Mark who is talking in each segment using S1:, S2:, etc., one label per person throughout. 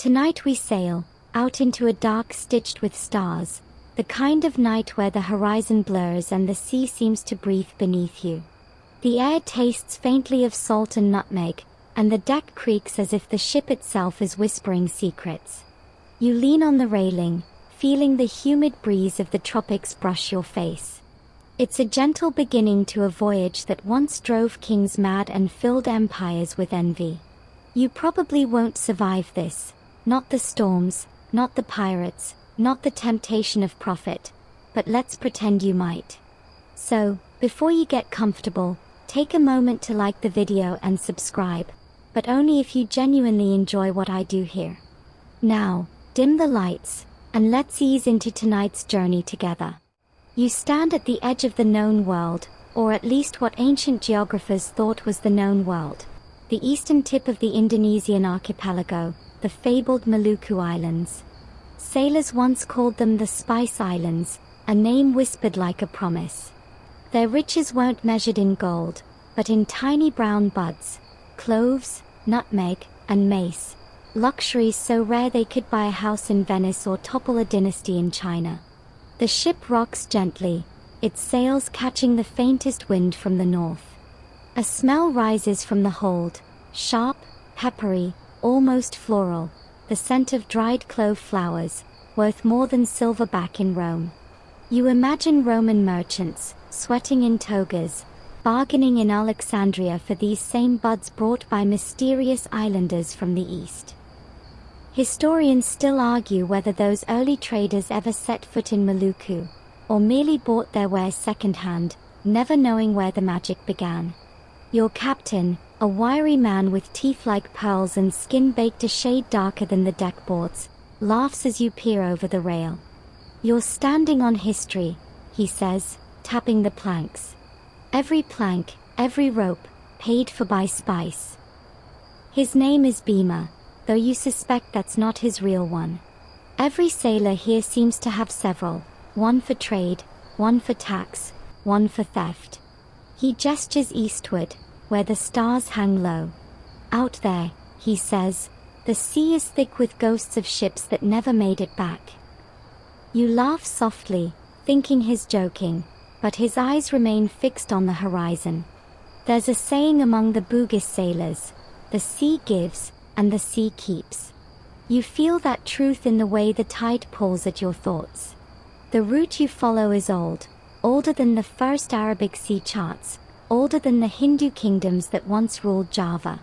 S1: Tonight we sail out into a dark stitched with stars, the kind of night where the horizon blurs and the sea seems to breathe beneath you. The air tastes faintly of salt and nutmeg, and the deck creaks as if the ship itself is whispering secrets. You lean on the railing, feeling the humid breeze of the tropics brush your face. It's a gentle beginning to a voyage that once drove kings mad and filled empires with envy. You probably won't survive this. Not the storms, not the pirates, not the temptation of profit, but let's pretend you might. So, before you get comfortable, take a moment to like the video and subscribe, but only if you genuinely enjoy what I do here. Now, dim the lights, and let's ease into tonight's journey together. You stand at the edge of the known world, or at least what ancient geographers thought was the known world. The eastern tip of the Indonesian archipelago, the fabled Maluku Islands. Sailors once called them the Spice Islands, a name whispered like a promise. Their riches weren't measured in gold, but in tiny brown buds, cloves, nutmeg, and mace, luxuries so rare they could buy a house in Venice or topple a dynasty in China. The ship rocks gently, its sails catching the faintest wind from the north. A smell rises from the hold, sharp, peppery, almost floral, the scent of dried clove flowers, worth more than silver back in Rome. You imagine Roman merchants, sweating in togas, bargaining in Alexandria for these same buds brought by mysterious islanders from the east. Historians still argue whether those early traders ever set foot in Maluku, or merely bought their wares second-hand, never knowing where the magic began. Your captain, a wiry man with teeth like pearls and skin baked a shade darker than the deck boards, laughs as you peer over the rail. "You're standing on history," he says, tapping the planks. "Every plank, every rope, paid for by Spice." His name is Bima, though you suspect that's not his real one. Every sailor here seems to have several, one for trade, one for tax, one for theft. He gestures eastward, where the stars hang low. "Out there," he says, "the sea is thick with ghosts of ships that never made it back." You laugh softly, thinking he's joking, but his eyes remain fixed on the horizon. There's a saying among the Bugis sailors, "The sea gives, and the sea keeps." You feel that truth in the way the tide pulls at your thoughts. The route you follow is old, older than the first Arabic sea charts, older than the Hindu kingdoms that once ruled Java.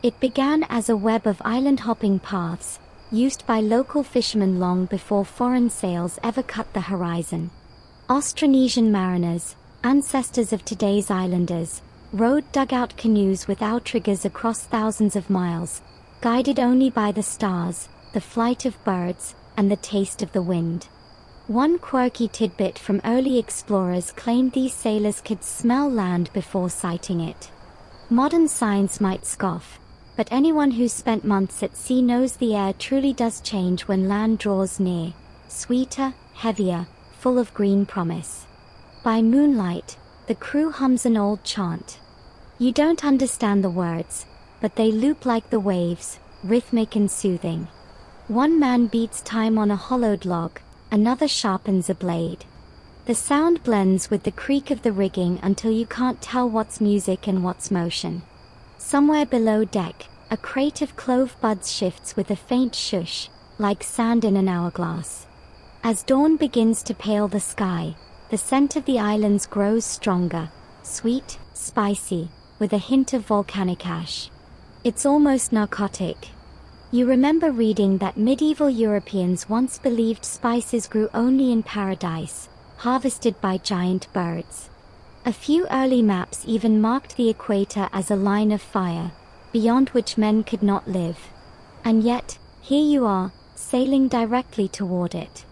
S1: It began as a web of island-hopping paths, used by local fishermen long before foreign sails ever cut the horizon. Austronesian mariners, ancestors of today's islanders, rowed dugout canoes with outriggers across thousands of miles, guided only by the stars, the flight of birds, and the taste of the wind. One quirky tidbit from early explorers claimed these sailors could smell land before sighting it. Modern science might scoff, but anyone who's spent months at sea knows the air truly does change when land draws near, sweeter, heavier, full of green promise. By moonlight, the crew hums an old chant. You don't understand the words, but they loop like the waves, rhythmic and soothing. One man beats time on a hollowed log, another sharpens a blade. The sound blends with the creak of the rigging until you can't tell what's music and what's motion. Somewhere below deck, a crate of clove buds shifts with a faint shush, like sand in an hourglass. As dawn begins to pale the sky, the scent of the islands grows stronger, sweet, spicy, with a hint of volcanic ash. It's almost narcotic. You remember reading that medieval Europeans once believed spices grew only in paradise, harvested by giant birds. A few early maps even marked the equator as a line of fire, beyond which men could not live. And yet, here you are, sailing directly toward it.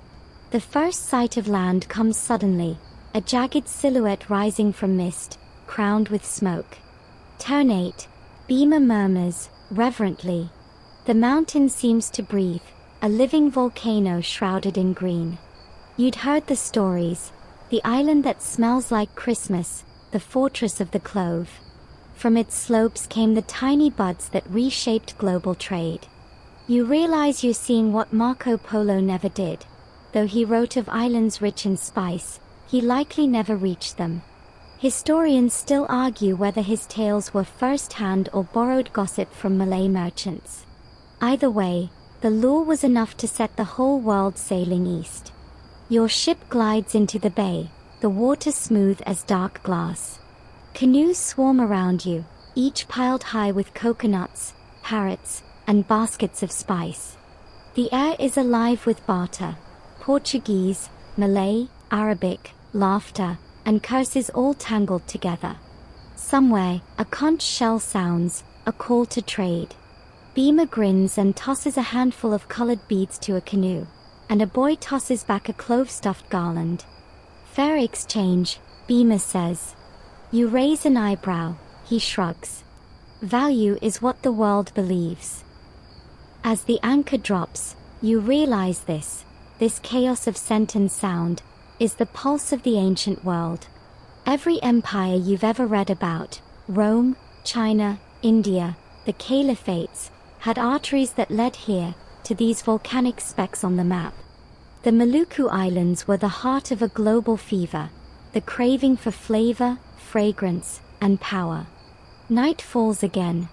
S1: The first sight of land comes suddenly, a jagged silhouette rising from mist, crowned with smoke. "Ternate," Bima murmurs, reverently. The mountain seems to breathe, a living volcano shrouded in green. You'd heard the stories, the island that smells like Christmas, the fortress of the clove. From its slopes came the tiny buds that reshaped global trade. You realize you're seeing what Marco Polo never did. Though he wrote of islands rich in spice, he likely never reached them. Historians still argue whether his tales were first-hand or borrowed gossip from Malay merchants. Either way, the lure was enough to set the whole world sailing east. Your ship glides into the bay, the water smooth as dark glass. Canoes swarm around you, each piled high with coconuts, parrots, and baskets of spice. The air is alive with barter, Portuguese, Malay, Arabic, laughter, and curses all tangled together. Somewhere, a conch shell sounds, a call to trade. Beamer grins and tosses a handful of colored beads to a canoe, and a boy tosses back a clove-stuffed garland. Fair exchange, Beamer says. You raise an eyebrow, he shrugs. Value is what the world believes. As the anchor drops, you realize this chaos of scent and sound, is the pulse of the ancient world. Every empire you've ever read about, Rome, China, India, the caliphates, had arteries that led here, to these volcanic specks on the map. The Maluku Islands were the heart of a global fever, the craving for flavor, fragrance, and power. Night falls again.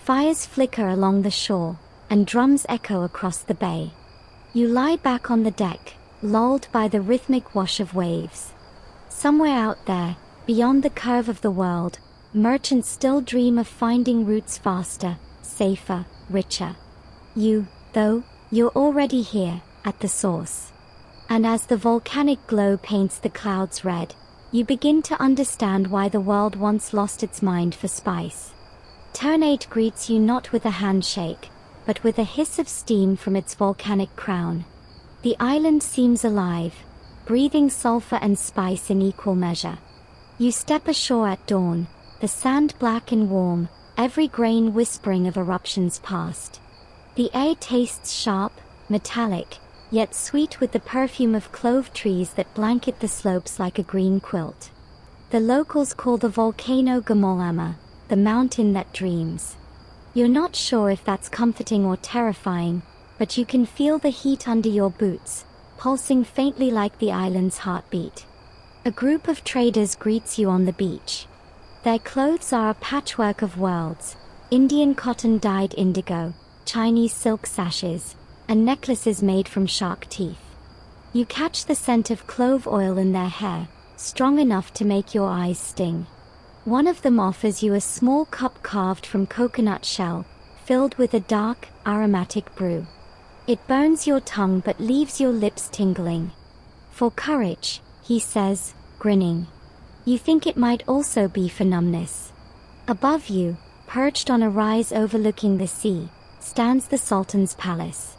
S1: Fires flicker along the shore, and drums echo across the bay. You lie back on the deck, lulled by the rhythmic wash of waves. Somewhere out there, beyond the curve of the world, merchants still dream of finding routes faster, safer, richer. You, though, you're already here, at the source. And as the volcanic glow paints the clouds red, you begin to understand why the world once lost its mind for spice. Ternate greets you not with a handshake, but with a hiss of steam from its volcanic crown. The island seems alive, breathing sulfur and spice in equal measure. You step ashore at dawn, the sand black and warm, every grain whispering of eruptions past. The air tastes sharp, metallic, yet sweet with the perfume of clove trees that blanket the slopes like a green quilt. The locals call the volcano Gamolama, the mountain that dreams. You're not sure if that's comforting or terrifying, but you can feel the heat under your boots, pulsing faintly like the island's heartbeat. A group of traders greets you on the beach. Their clothes are a patchwork of worlds, Indian cotton dyed indigo, Chinese silk sashes, and necklaces made from shark teeth. You catch the scent of clove oil in their hair, strong enough to make your eyes sting. One of them offers you a small cup carved from coconut shell, filled with a dark, aromatic brew. It burns your tongue but leaves your lips tingling. For courage, he says, grinning. You think it might also be for numbness. Above you, perched on a rise overlooking the sea, stands the Sultan's palace.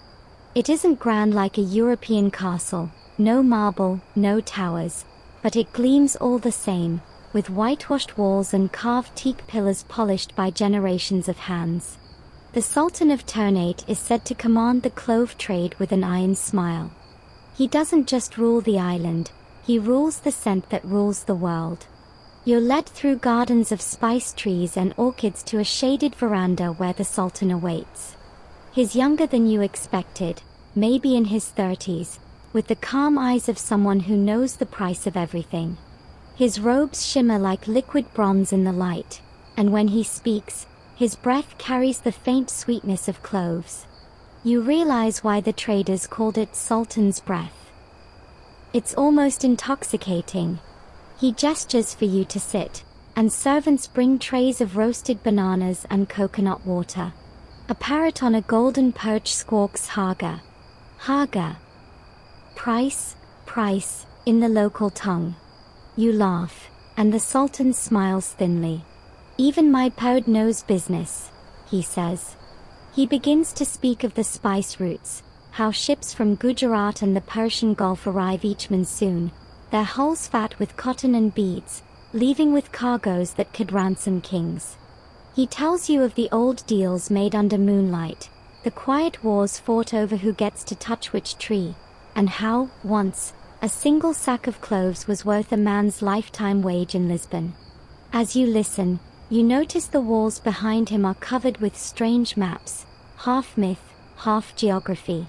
S1: It isn't grand like a European castle, no marble, no towers, but it gleams all the same, with whitewashed walls and carved teak pillars polished by generations of hands. The Sultan of Ternate is said to command the clove trade with an iron smile. He doesn't just rule the island, he rules the scent that rules the world. You're led through gardens of spice trees and orchids to a shaded veranda where the Sultan awaits. He's younger than you expected, maybe in his 30s, with the calm eyes of someone who knows the price of everything. His robes shimmer like liquid bronze in the light, and when he speaks, his breath carries the faint sweetness of cloves. You realize why the traders called it Sultan's breath. It's almost intoxicating. He gestures for you to sit, and servants bring trays of roasted bananas and coconut water. A parrot on a golden perch squawks haga. Haga. Price, price, in the local tongue. You laugh, and the Sultan smiles thinly. Even my bird knows business, he says. He begins to speak of the spice routes, how ships from Gujarat and the Persian Gulf arrive each monsoon, their hulls fat with cotton and beads, leaving with cargoes that could ransom kings. He tells you of the old deals made under moonlight, the quiet wars fought over who gets to touch which tree, and how, once, a single sack of cloves was worth a man's lifetime wage in Lisbon. As you listen, you notice the walls behind him are covered with strange maps, half myth, half geography.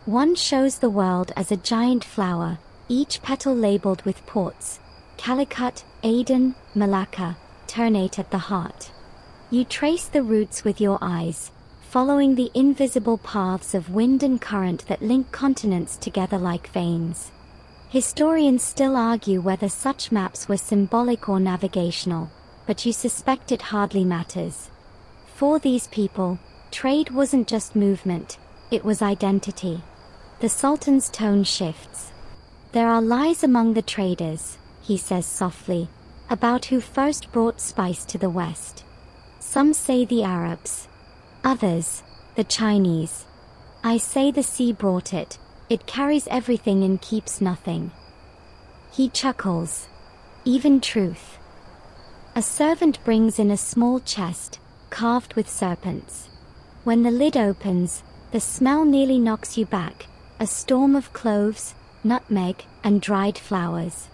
S1: One shows the world as a giant flower, each petal labeled with ports, Calicut, Aden, Malacca, Ternate at the heart. You trace the roots with your eyes, following the invisible paths of wind and current that link continents together like veins. Historians still argue whether such maps were symbolic or navigational, but you suspect it hardly matters. For these people, trade wasn't just movement, it was identity. The Sultan's tone shifts. There are lies among the traders, he says softly, about who first brought spice to the West. Some say the Arabs. Others, the Chinese. I say the sea brought it. It carries everything and keeps nothing. He chuckles. Even truth. A servant brings in a small chest, carved with serpents. When the lid opens, the smell nearly knocks you back, a storm of cloves, nutmeg, and dried flowers.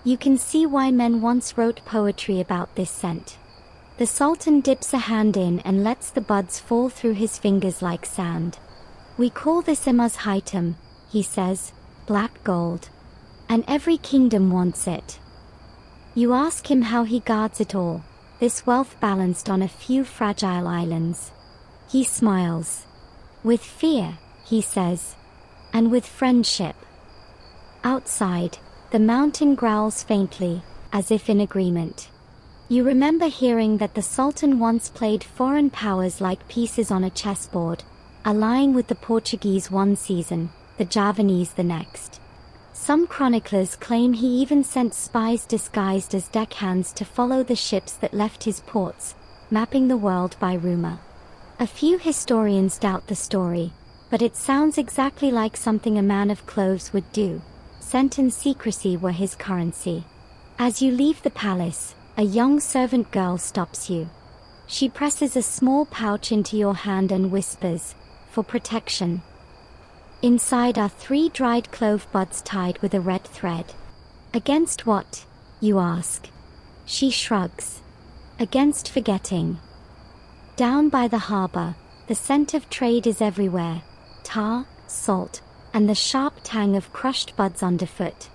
S1: You can see why men once wrote poetry about this scent. The Sultan dips a hand in and lets the buds fall through his fingers like sand. We call this emas hitam, he says, black gold. And every kingdom wants it. You ask him how he guards it all, this wealth balanced on a few fragile islands. He smiles. With fear, he says. And with friendship. Outside, the mountain growls faintly, as if in agreement. You remember hearing that the Sultan once played foreign powers like pieces on a chessboard, allying with the Portuguese one season, the Javanese the next. Some chroniclers claim he even sent spies disguised as deckhands to follow the ships that left his ports, mapping the world by rumor. A few historians doubt the story, but it sounds exactly like something a man of cloves would do. Scent and secrecy were his currency. As you leave the palace, a young servant girl stops you. She presses a small pouch into your hand and whispers, "For protection." Inside are 3 dried clove buds tied with a red thread. Against what? You ask. She shrugs. Against forgetting. Down by the harbor, the scent of trade is everywhere. Tar, salt, and the sharp tang of crushed buds underfoot.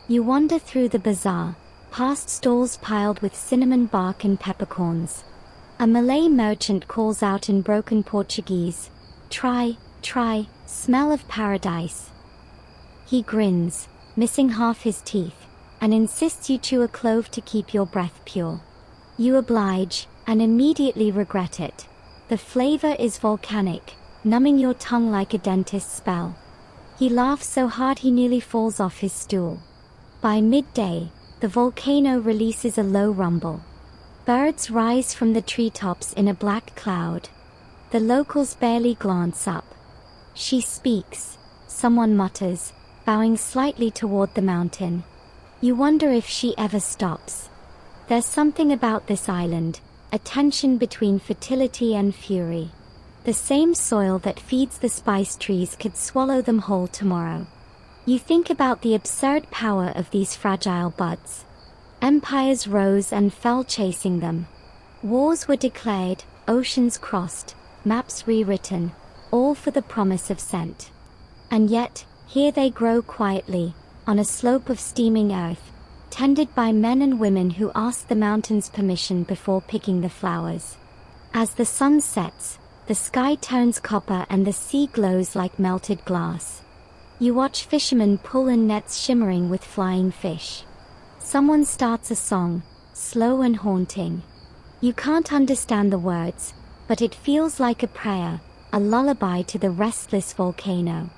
S1: You wander through the bazaar, past stalls piled with cinnamon bark and peppercorns. A Malay merchant calls out in broken Portuguese, "Try, try, smell of paradise." He grins, missing half his teeth, and insists you chew a clove to keep your breath pure. You oblige, and immediately regret it. The flavor is volcanic, numbing your tongue like a dentist's spell. He laughs so hard he nearly falls off his stool. By midday, the volcano releases a low rumble. Birds rise from the treetops in a black cloud. The locals barely glance up. She speaks, someone mutters, bowing slightly toward the mountain. You wonder if she ever stops. There's something about this island, a tension between fertility and fury. The same soil that feeds the spice trees could swallow them whole tomorrow. You think about the absurd power of these fragile buds. Empires rose and fell chasing them. Wars were declared, oceans crossed, maps rewritten, all for the promise of scent. And yet, here they grow quietly, on a slope of steaming earth, tended by men and women who ask the mountains permission before picking the flowers. As the sun sets, the sky turns copper and the sea glows like melted glass. You watch fishermen pull in nets shimmering with flying fish. Someone starts a song, slow and haunting. You can't understand the words, but it feels like a prayer, a lullaby to the restless volcano.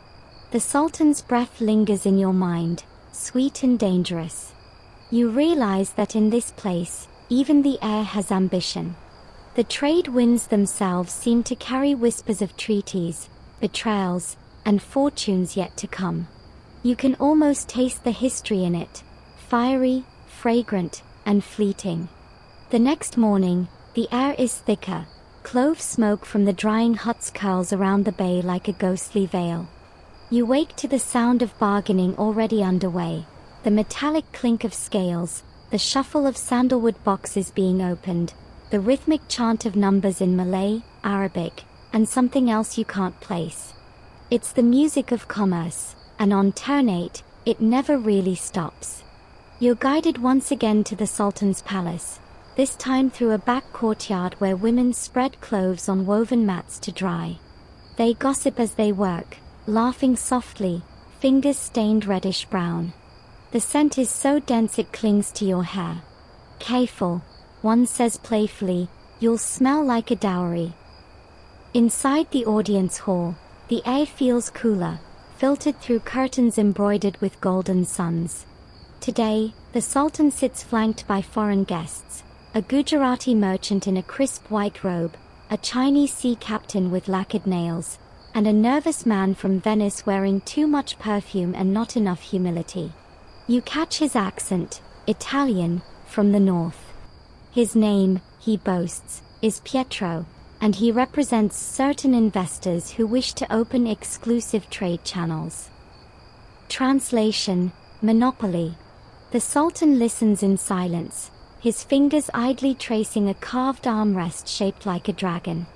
S1: The Sultan's breath lingers in your mind, sweet and dangerous. You realize that in this place, even the air has ambition. The trade winds themselves seem to carry whispers of treaties, betrayals, and fortunes yet to come. You can almost taste the history in it, fiery, fragrant, and fleeting. The next morning, the air is thicker. Clove smoke from the drying huts curls around the bay like a ghostly veil. You wake to the sound of bargaining already underway, the metallic clink of scales, the shuffle of sandalwood boxes being opened, the rhythmic chant of numbers in Malay, Arabic, and something else you can't place. It's the music of commerce, and on Ternate, it never really stops. You're guided once again to the Sultan's palace, this time through a back courtyard where women spread cloves on woven mats to dry. They gossip as they work, laughing softly, fingers stained reddish-brown. The scent is so dense it clings to your hair. Careful, one says playfully, you'll smell like a dowry. Inside the audience hall, the air feels cooler, filtered through curtains embroidered with golden suns. Today, the Sultan sits flanked by foreign guests, a Gujarati merchant in a crisp white robe, a Chinese sea captain with lacquered nails, and a nervous man from Venice wearing too much perfume and not enough humility. You catch his accent, Italian, from the north. His name, he boasts, is Pietro, and he represents certain investors who wish to open exclusive trade channels. Translation: Monopoly. The Sultan listens in silence, his fingers idly tracing a carved armrest shaped like a dragon.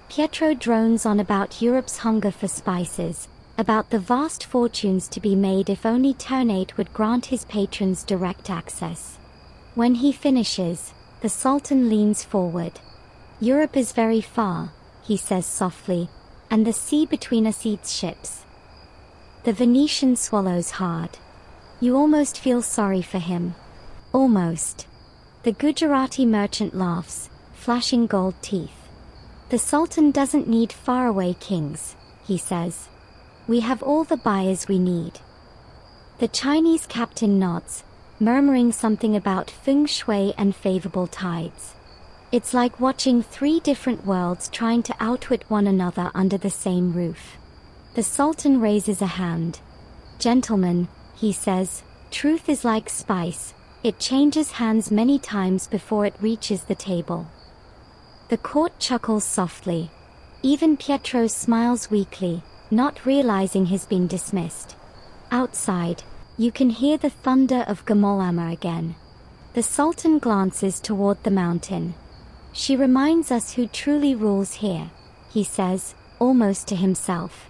S1: Pietro drones on about Europe's hunger for spices, about the vast fortunes to be made if only Ternate would grant his patrons direct access. When he finishes, the Sultan leans forward. Europe is very far, he says softly, and the sea between us eats ships. The Venetian swallows hard. You almost feel sorry for him. Almost. The Gujarati merchant laughs, flashing gold teeth. The Sultan doesn't need faraway kings, he says. We have all the buyers we need. The Chinese captain nods, murmuring something about feng shui and favorable tides. It's like watching three different worlds trying to outwit one another under the same roof. The Sultan raises a hand. Gentlemen, he says, truth is like spice, it changes hands many times before it reaches the table. The court chuckles softly. Even Pietro smiles weakly, not realizing he's been dismissed. Outside, you can hear the thunder of Gamalama again. The Sultan glances toward the mountain. She reminds us who truly rules here, he says, almost to himself.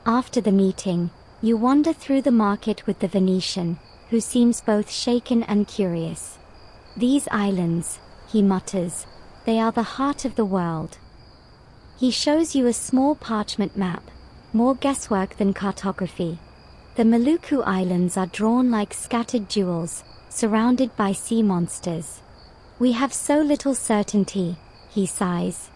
S1: After the meeting, you wander through the market with the Venetian, who seems both shaken and curious. These islands, he mutters, they are the heart of the world. He shows you a small parchment map, more guesswork than cartography. The Maluku Islands are drawn like scattered jewels, surrounded by sea monsters. We have so little certainty, he sighs.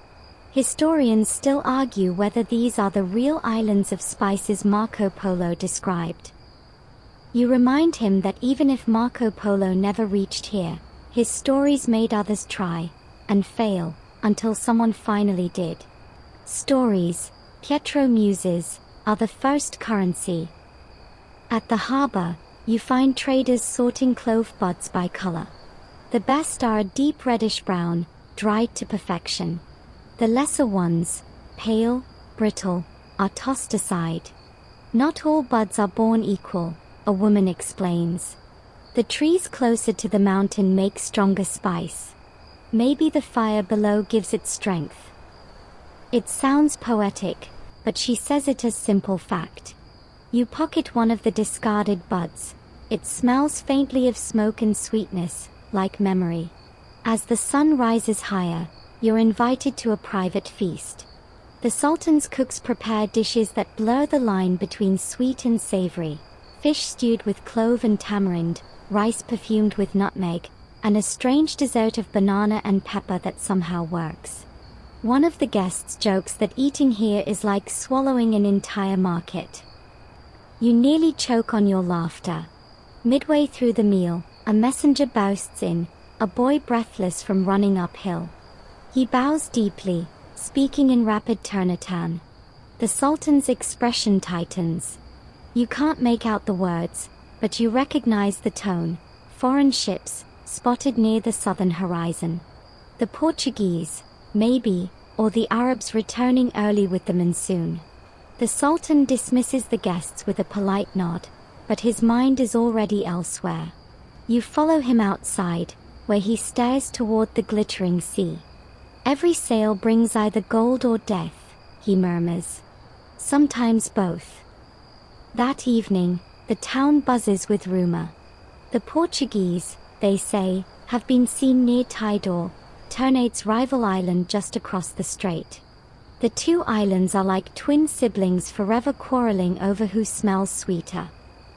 S1: Historians still argue whether these are the real islands of spices Marco Polo described. You remind him that even if Marco Polo never reached here, his stories made others try, and fail, until someone finally did. Stories, Pietro muses, are the first currency. At the harbor, you find traders sorting clove buds by color. The best are a deep reddish-brown, dried to perfection. The lesser ones, pale, brittle, are tossed aside. Not all buds are born equal, a woman explains. The trees closer to the mountain make stronger spice. Maybe the fire below gives it strength. It sounds poetic, but she says it as simple fact. You pocket one of the discarded buds. It smells faintly of smoke and sweetness, like memory. As the sun rises higher, you're invited to a private feast. The Sultan's cooks prepare dishes that blur the line between sweet and savory. Fish stewed with clove and tamarind, rice perfumed with nutmeg, and a strange dessert of banana and pepper that somehow works. One of the guests jokes that eating here is like swallowing an entire market. You nearly choke on your laughter. Midway through the meal, a messenger bursts in, a boy breathless from running uphill. He bows deeply, speaking in rapid Ternatan. The Sultan's expression tightens. You can't make out the words, but you recognize the tone. Foreign ships, spotted near the southern horizon. The Portuguese, maybe, or the Arabs returning early with the monsoon. The Sultan dismisses the guests with a polite nod, but his mind is already elsewhere. You follow him outside, where he stares toward the glittering sea. Every sail brings either gold or death, he murmurs. sometimes both. That evening, the town buzzes with rumor. The Portuguese, they say, have been seen near Tidor, Ternate's rival island just across the strait. The two islands are like twin siblings forever quarreling over who smells sweeter.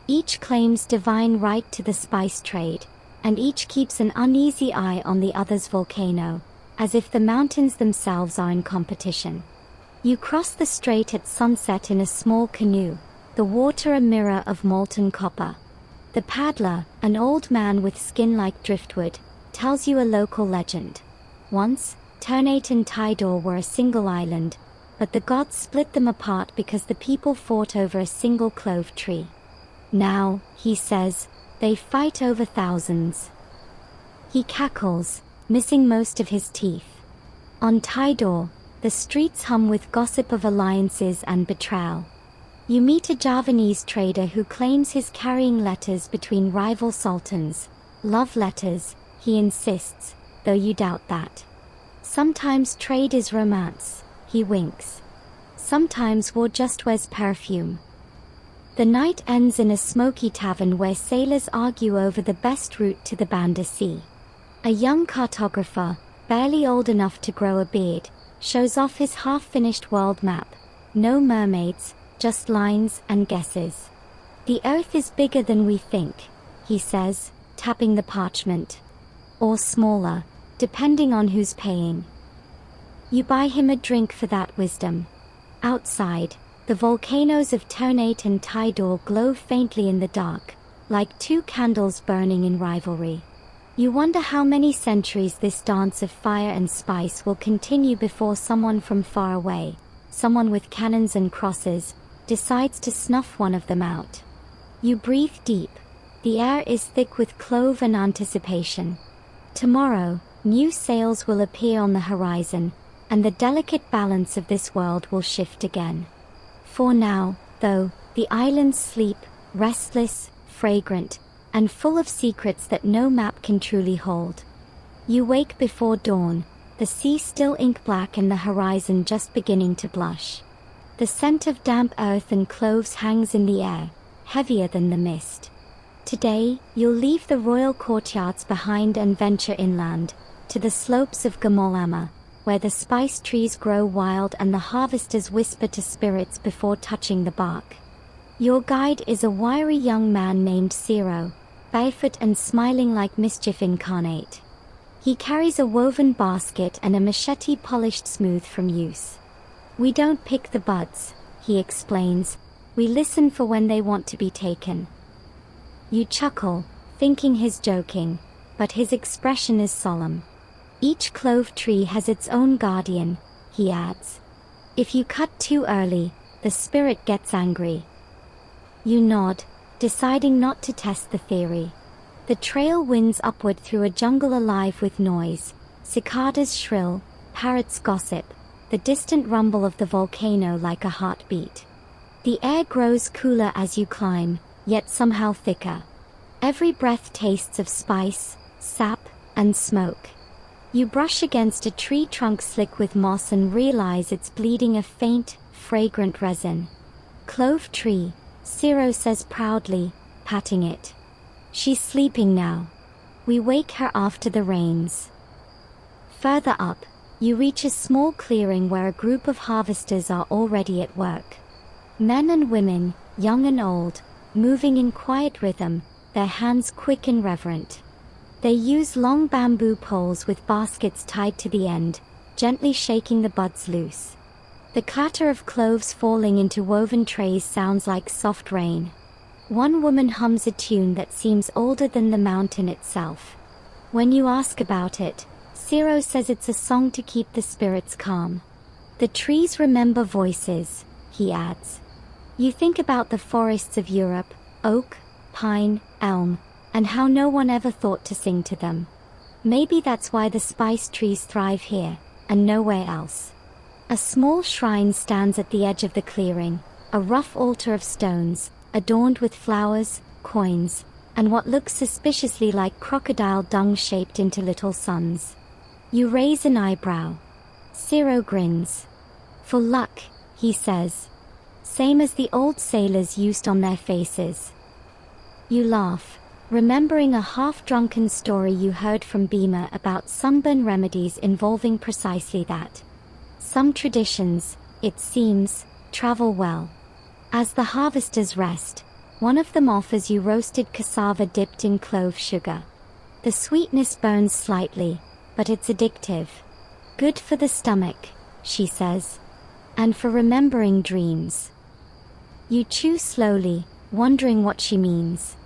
S1: Each claims divine right to the spice trade, and each keeps an uneasy eye on the other's volcano, as if the mountains themselves are in competition. You cross the strait at sunset in a small canoe, the water a mirror of molten copper. The paddler, an old man with skin like driftwood, tells you a local legend. Once, Ternate and Tidor were a single island, but the gods split them apart because the people fought over a single clove tree. Now, he says, they fight over thousands. He cackles, missing most of his teeth. On Tidor, the streets hum with gossip of alliances and betrayal. You meet a Javanese trader who claims he's carrying letters between rival sultans. Love letters, he insists, though you doubt that. Sometimes trade is romance, he winks. Sometimes war just wears perfume. The night ends in a smoky tavern where sailors argue over the best route to the Banda Sea. A young cartographer, barely old enough to grow a beard, shows off his half-finished world map. No mermaids, just lines and guesses. The Earth is bigger than we think, he says, tapping the parchment. Or smaller, depending on who's paying. You buy him a drink for that wisdom. Outside, the volcanoes of Ternate and Tidor glow faintly in the dark, like two candles burning in rivalry. You wonder how many centuries this dance of fire and spice will continue before someone from far away, someone with cannons and crosses, decides to snuff one of them out. You breathe deep. The air is thick with clove and anticipation. Tomorrow, new sails will appear on the horizon, and the delicate balance of this world will shift again. For now, though, the islands sleep, restless, fragrant, and full of secrets that no map can truly hold. You wake before dawn, the sea still ink black and the horizon just beginning to blush. The scent of damp earth and cloves hangs in the air, heavier than the mist. Today, you'll leave the royal courtyards behind and venture inland, to the slopes of Gamolama, where the spice trees grow wild and the harvesters whisper to spirits before touching the bark. Your guide is a wiry young man named Ciro, barefoot and smiling like mischief incarnate. He carries a woven basket and a machete polished smooth from use. We don't pick the buds, he explains, we listen for when they want to be taken. You chuckle, thinking he's joking, but his expression is solemn. Each clove tree has its own guardian, he adds. If you cut too early, the spirit gets angry. You nod, deciding not to test the theory. The trail winds upward through a jungle alive with noise, cicadas shrill, parrots gossip, the distant rumble of the volcano like a heartbeat. The air grows cooler as you climb, yet somehow thicker. Every breath tastes of spice, sap, and smoke. You brush against a tree trunk slick with moss and realize it's bleeding a faint, fragrant resin. Clove tree, Ciro says proudly, patting it. She's sleeping now. We wake her after the rains. Further up, you reach a small clearing where a group of harvesters are already at work. Men and women, young and old, moving in quiet rhythm, their hands quick and reverent. They use long bamboo poles with baskets tied to the end, gently shaking the buds loose. The clatter of cloves falling into woven trays sounds like soft rain. One woman hums a tune that seems older than the mountain itself. When you ask about it, Ciro says it's a song to keep the spirits calm. The trees remember voices, he adds. You think about the forests of Europe, oak, pine, elm, and how no one ever thought to sing to them. Maybe that's why the spice trees thrive here, and nowhere else. A small shrine stands at the edge of the clearing, a rough altar of stones, adorned with flowers, coins, and what looks suspiciously like crocodile dung shaped into little suns. You raise an eyebrow. Ciro grins. For luck, he says. same as the old sailors used on their faces. You laugh, remembering a half-drunken story you heard from Bhima about sunburn remedies involving precisely that. Some traditions, it seems, travel well. As the harvesters rest, one of them offers you roasted cassava dipped in clove sugar. The sweetness burns slightly, but it's addictive. Good for the stomach, she says. And for remembering dreams. You chew slowly, wondering what she means.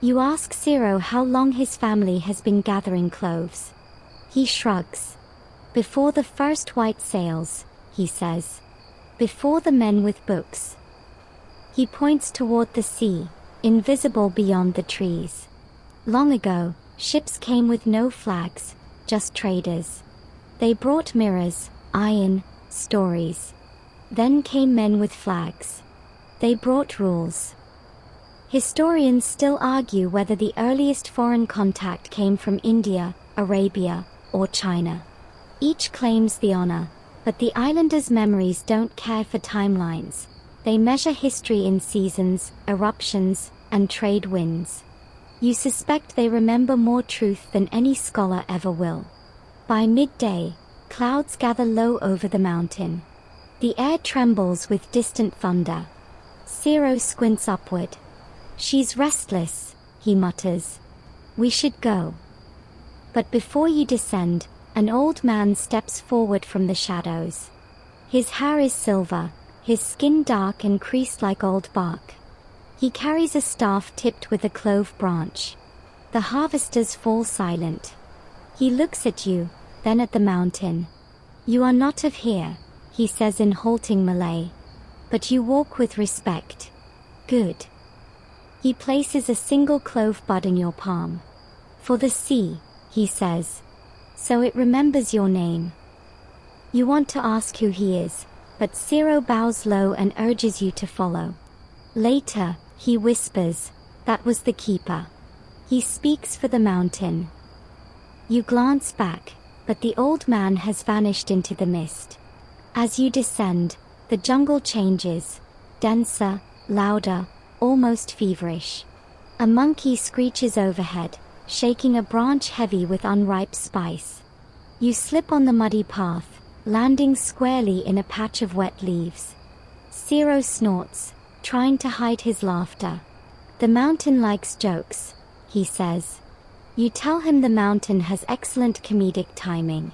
S1: You ask Ciro how long his family has been gathering cloves. He shrugs. Before the first white sails, he says. Before the men with books. He points toward the sea, invisible beyond the trees. Long ago, ships came with no flags, just traders. They brought mirrors, iron, stories. Then came men with flags. They brought rules. Historians still argue whether the earliest foreign contact came from India, Arabia, or China. Each claims the honor, but the islanders' memories don't care for timelines. They measure history in seasons, eruptions, and trade winds. You suspect they remember more truth than any scholar ever will. By midday, clouds gather low over the mountain. The air trembles with distant thunder. Ciro squints upward. She's restless, he mutters. We should go. But before you descend, an old man steps forward from the shadows. His hair is silver, his skin dark and creased like old bark. He carries a staff tipped with a clove branch. The harvesters fall silent. He looks at you, then at the mountain. You are not of here, he says in halting Malay. But you walk with respect. Good. He places a single clove bud in your palm. For the sea, he says. So it remembers your name. You want to ask who he is, but Ciro bows low and urges you to follow. Later, he whispers, that was the keeper. He speaks for the mountain. You glance back, but the old man has vanished into the mist. As you descend, the jungle changes, denser, louder, almost feverish. A monkey screeches overhead, shaking a branch heavy with unripe spice. You slip on the muddy path, landing squarely in a patch of wet leaves. Ciro snorts, trying to hide his laughter. The mountain likes jokes, he says. You tell him the mountain has excellent comedic timing.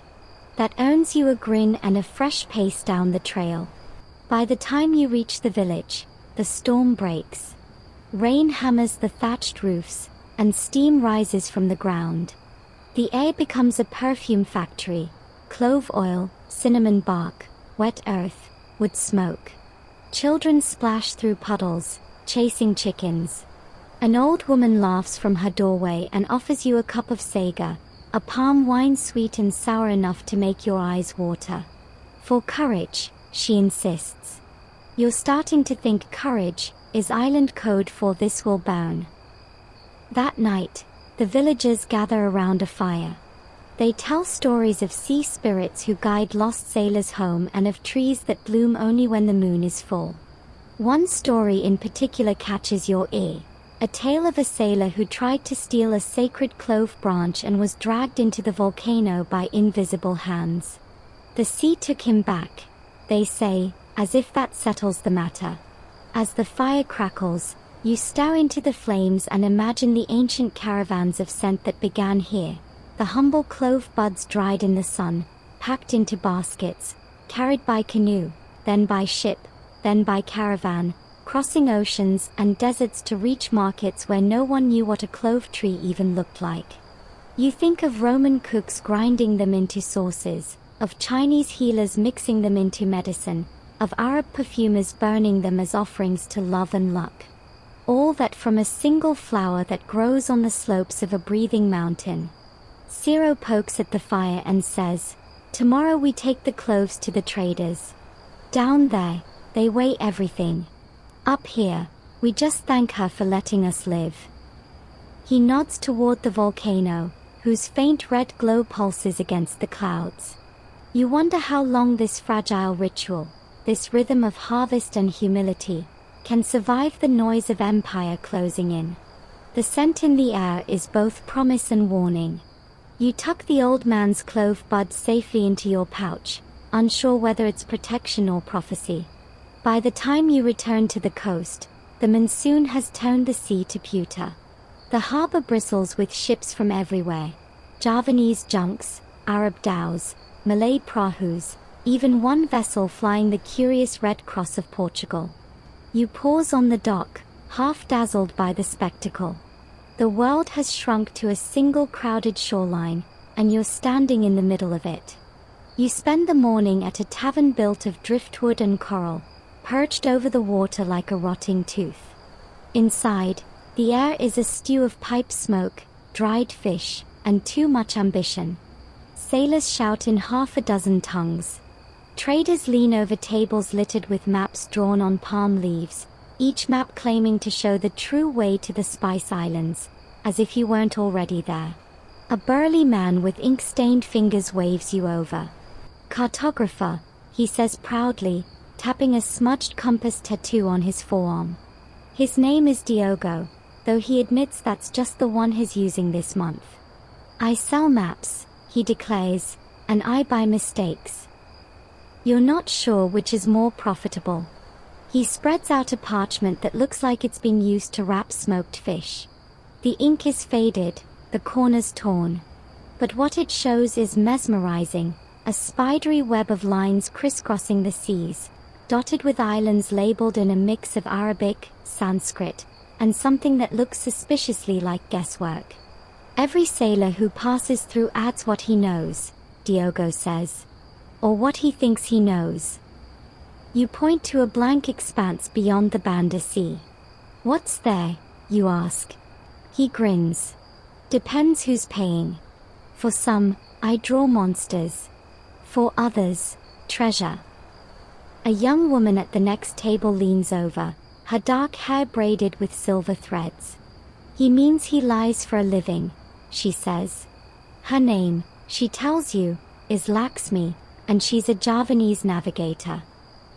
S1: That earns you a grin and a fresh pace down the trail. By the time you reach the village, the storm breaks. Rain hammers the thatched roofs, and steam rises from the ground. The air becomes a perfume factory. Clove oil, cinnamon bark, wet earth, wood smoke. Children splash through puddles, chasing chickens. An old woman laughs from her doorway and offers you a cup of sago, a palm wine sweet and sour enough to make your eyes water. For courage, she insists. You're starting to think courage is island code for this will burn. That night, the villagers gather around a fire. They tell stories of sea spirits who guide lost sailors home and of trees that bloom only when the moon is full. One story in particular catches your ear. A tale of a sailor who tried to steal a sacred clove branch and was dragged into the volcano by invisible hands. The sea took him back, they say, as if that settles the matter. As the fire crackles, you stare into the flames and imagine the ancient caravans of scent that began here. The humble clove buds dried in the sun, packed into baskets, carried by canoe, then by ship, then by caravan, crossing oceans and deserts to reach markets where no one knew what a clove tree even looked like. You think of Roman cooks grinding them into sauces, of Chinese healers mixing them into medicine, of Arab perfumers burning them as offerings to love and luck. All that from a single flower that grows on the slopes of a breathing mountain. Ciro pokes at the fire and says, "Tomorrow we take the cloves to the traders. Down there, they weigh everything. Up here, we just thank her for letting us live." He nods toward the volcano, whose faint red glow pulses against the clouds. You wonder how long this fragile ritual, this rhythm of harvest and humility, can survive the noise of empire closing in. The scent in the air is both promise and warning. You tuck the old man's clove bud safely into your pouch, unsure whether it's protection or prophecy. By the time you return to the coast, the monsoon has turned the sea to pewter. The harbor bristles with ships from everywhere. Javanese junks, Arab dhows, Malay prahus, even one vessel flying the curious Red Cross of Portugal. You pause on the dock, half dazzled by the spectacle. The world has shrunk to a single crowded shoreline, and you're standing in the middle of it. You spend the morning at a tavern built of driftwood and coral, perched over the water like a rotting tooth. Inside, the air is a stew of pipe smoke, dried fish, and too much ambition. Sailors shout in half a dozen tongues. Traders lean over tables littered with maps drawn on palm leaves, each map claiming to show the true way to the Spice Islands, as if you weren't already there. A burly man with ink-stained fingers waves you over. "Cartographer," he says proudly, tapping a smudged compass tattoo on his forearm. His name is Diogo, though he admits that's just the one he's using this month. "I sell maps," he declares, "and I buy mistakes." You're not sure which is more profitable. He spreads out a parchment that looks like it's been used to wrap smoked fish. The ink is faded, the corners torn. But what it shows is mesmerizing, a spidery web of lines crisscrossing the seas, dotted with islands labeled in a mix of Arabic, Sanskrit, and something that looks suspiciously like guesswork. "Every sailor who passes through adds what he knows," Diogo says. "Or what he thinks he knows." You point to a blank expanse beyond the Banda Sea. "What's there?" you ask. He grins. "Depends who's paying. For some, I draw monsters. For others, treasure." A young woman at the next table leans over, her dark hair braided with silver threads. "He means he lies for a living," she says. Her name, she tells you, is Laxmi, and she's a Javanese navigator.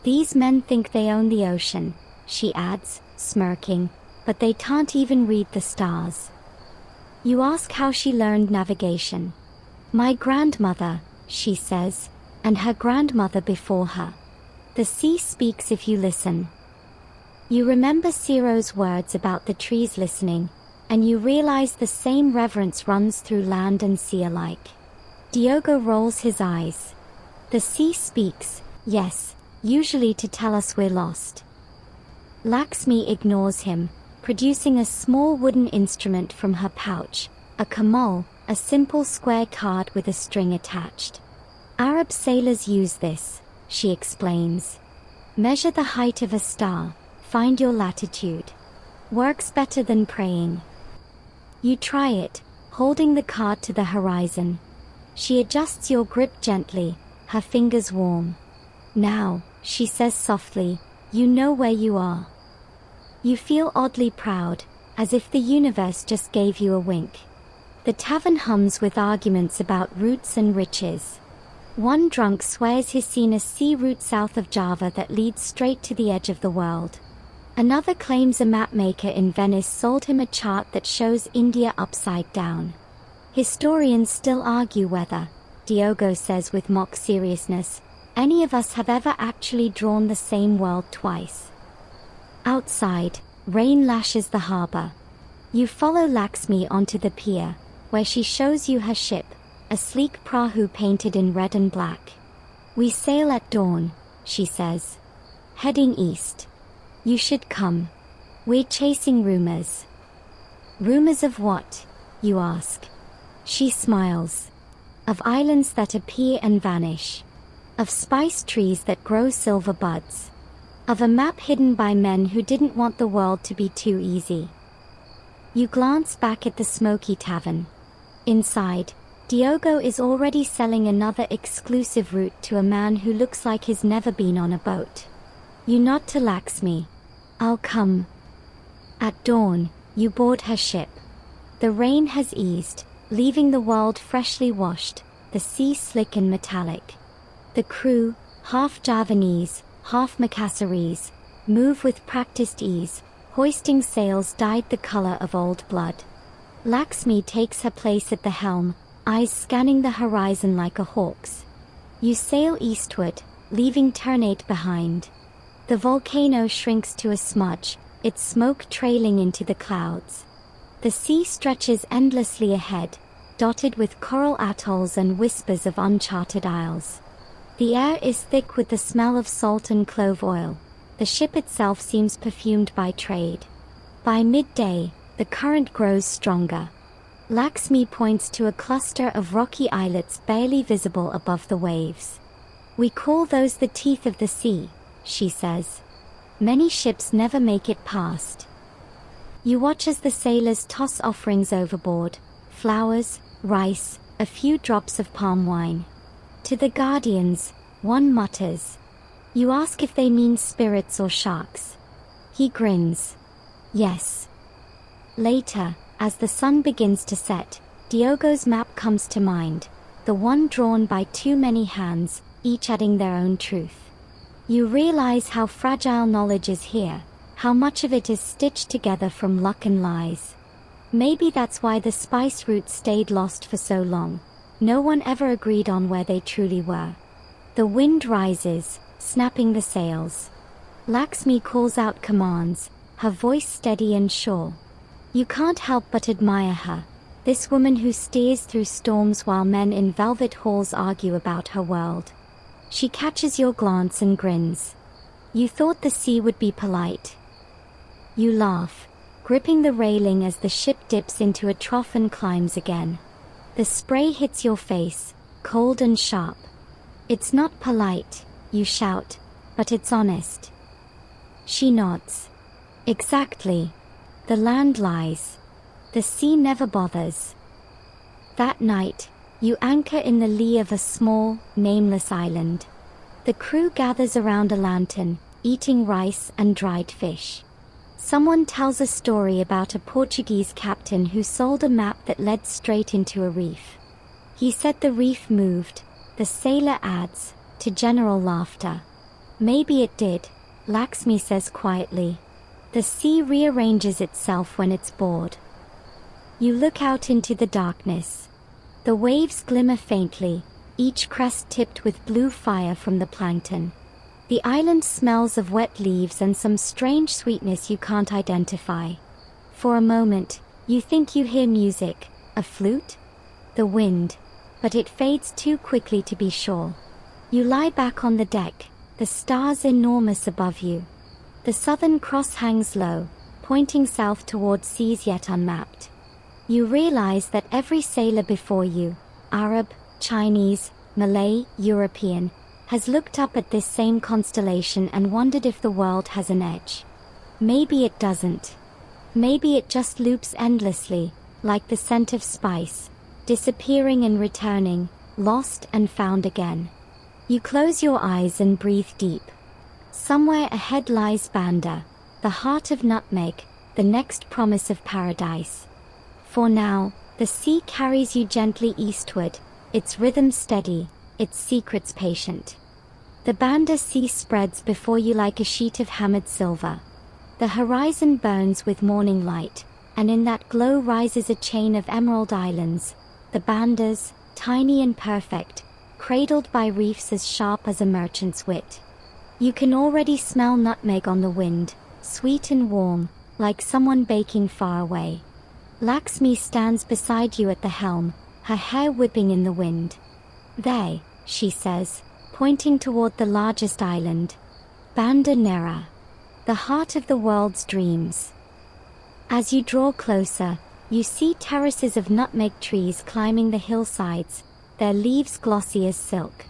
S1: "These men think they own the ocean," she adds, smirking, "but they can't even read the stars." You ask how she learned navigation. "My grandmother," she says, "and her grandmother before her. The sea speaks if you listen." You remember Ciro's words about the trees listening, and you realize the same reverence runs through land and sea alike. Diogo rolls his eyes. "The sea speaks, yes, usually to tell us we're lost." Laxmi ignores him, producing a small wooden instrument from her pouch, a kamul, a simple square card with a string attached. "Arab sailors use this," she explains. "Measure the height of a star, find your latitude. Works better than praying." You try it, holding the card to the horizon. She adjusts your grip gently, her fingers warm. "Now," she says softly, "you know where you are." You feel oddly proud, as if the universe just gave you a wink. The tavern hums with arguments about routes and riches. One drunk swears he's seen a sea route south of Java that leads straight to the edge of the world. Another claims a mapmaker in Venice sold him a chart that shows India upside down. Historians still argue whether, Diogo says with mock seriousness, any of us have ever actually drawn the same world twice. Outside, rain lashes the harbor. You follow Laxmi onto the pier, where she shows you her ship, a sleek prahu painted in red and black. "We sail at dawn," she says. "Heading east. You should come. We're chasing rumors." "Rumors of what?" you ask. She smiles. "Of islands that appear and vanish. Of spice trees that grow silver buds. Of a map hidden by men who didn't want the world to be too easy." You glance back at the smoky tavern. Inside, Diogo is already selling another exclusive route to a man who looks like he's never been on a boat. You nod to Laxmi. "I'll come." At dawn, you board her ship. The rain has eased, leaving the world freshly washed, the sea slick and metallic. The crew, half Javanese, half Macassaries, move with practiced ease, hoisting sails dyed the color of old blood. Laxmi takes her place at the helm, eyes scanning the horizon like a hawk's. You sail eastward, leaving Ternate behind. The volcano shrinks to a smudge, its smoke trailing into the clouds. The sea stretches endlessly ahead, dotted with coral atolls and whispers of uncharted isles. The air is thick with the smell of salt and clove oil. The ship itself seems perfumed by trade. By midday, the current grows stronger. Laxmi points to a cluster of rocky islets barely visible above the waves. We call those the teeth of the sea, she says. Many ships never make it past. You watch as the sailors toss offerings overboard, flowers, rice, a few drops of palm wine. To the guardians, one mutters. You ask if they mean spirits or sharks. He grins. Yes. Later, as the sun begins to set, Diogo's map comes to mind, the one drawn by too many hands, each adding their own truth. You realize how fragile knowledge is here, how much of it is stitched together from luck and lies. Maybe that's why the spice routes stayed lost for so long. No one ever agreed on where they truly were. The wind rises, snapping the sails. Laxmi calls out commands, her voice steady and sure. You can't help but admire her, this woman who steers through storms while men in velvet halls argue about her world. She catches your glance and grins. You thought the sea would be polite. You laugh, gripping the railing as the ship dips into a trough and climbs again. The spray hits your face, cold and sharp. It's not polite, you shout, but it's honest. She nods. Exactly. The land lies. The sea never bothers. That night, you anchor in the lee of a small, nameless island. The crew gathers around a lantern, eating rice and dried fish. Someone tells a story about a Portuguese captain who sold a map that led straight into a reef. He said the reef moved, the sailor adds, to general laughter. Maybe it did, Laxmi says quietly. The sea rearranges itself when it's bored. You look out into the darkness. The waves glimmer faintly, each crest tipped with blue fire from the plankton. The island smells of wet leaves and some strange sweetness you can't identify. For a moment, you think you hear music, a flute? The wind. But it fades too quickly to be sure. You lie back on the deck, the stars enormous above you. The Southern Cross hangs low, pointing south toward seas yet unmapped. You realize that every sailor before you, Arab, Chinese, Malay, European, has looked up at this same constellation and wondered if the world has an edge. Maybe it doesn't. Maybe it just loops endlessly, like the scent of spice, disappearing and returning, lost and found again. You close your eyes and breathe deep. Somewhere ahead lies Banda, the heart of nutmeg, the next promise of paradise. For now, the sea carries you gently eastward, its rhythm steady, its secrets patient. The Banda sea spreads before you like a sheet of hammered silver. The horizon burns with morning light, and in that glow rises a chain of emerald islands, the Bandas, tiny and perfect, cradled by reefs as sharp as a merchant's wit. You can already smell nutmeg on the wind, sweet and warm, like someone baking far away. Laxmi stands beside you at the helm, her hair whipping in the wind. There, she says, pointing toward the largest island. Banda Nera. The heart of the world's dreams. As you draw closer, you see terraces of nutmeg trees climbing the hillsides, their leaves glossy as silk.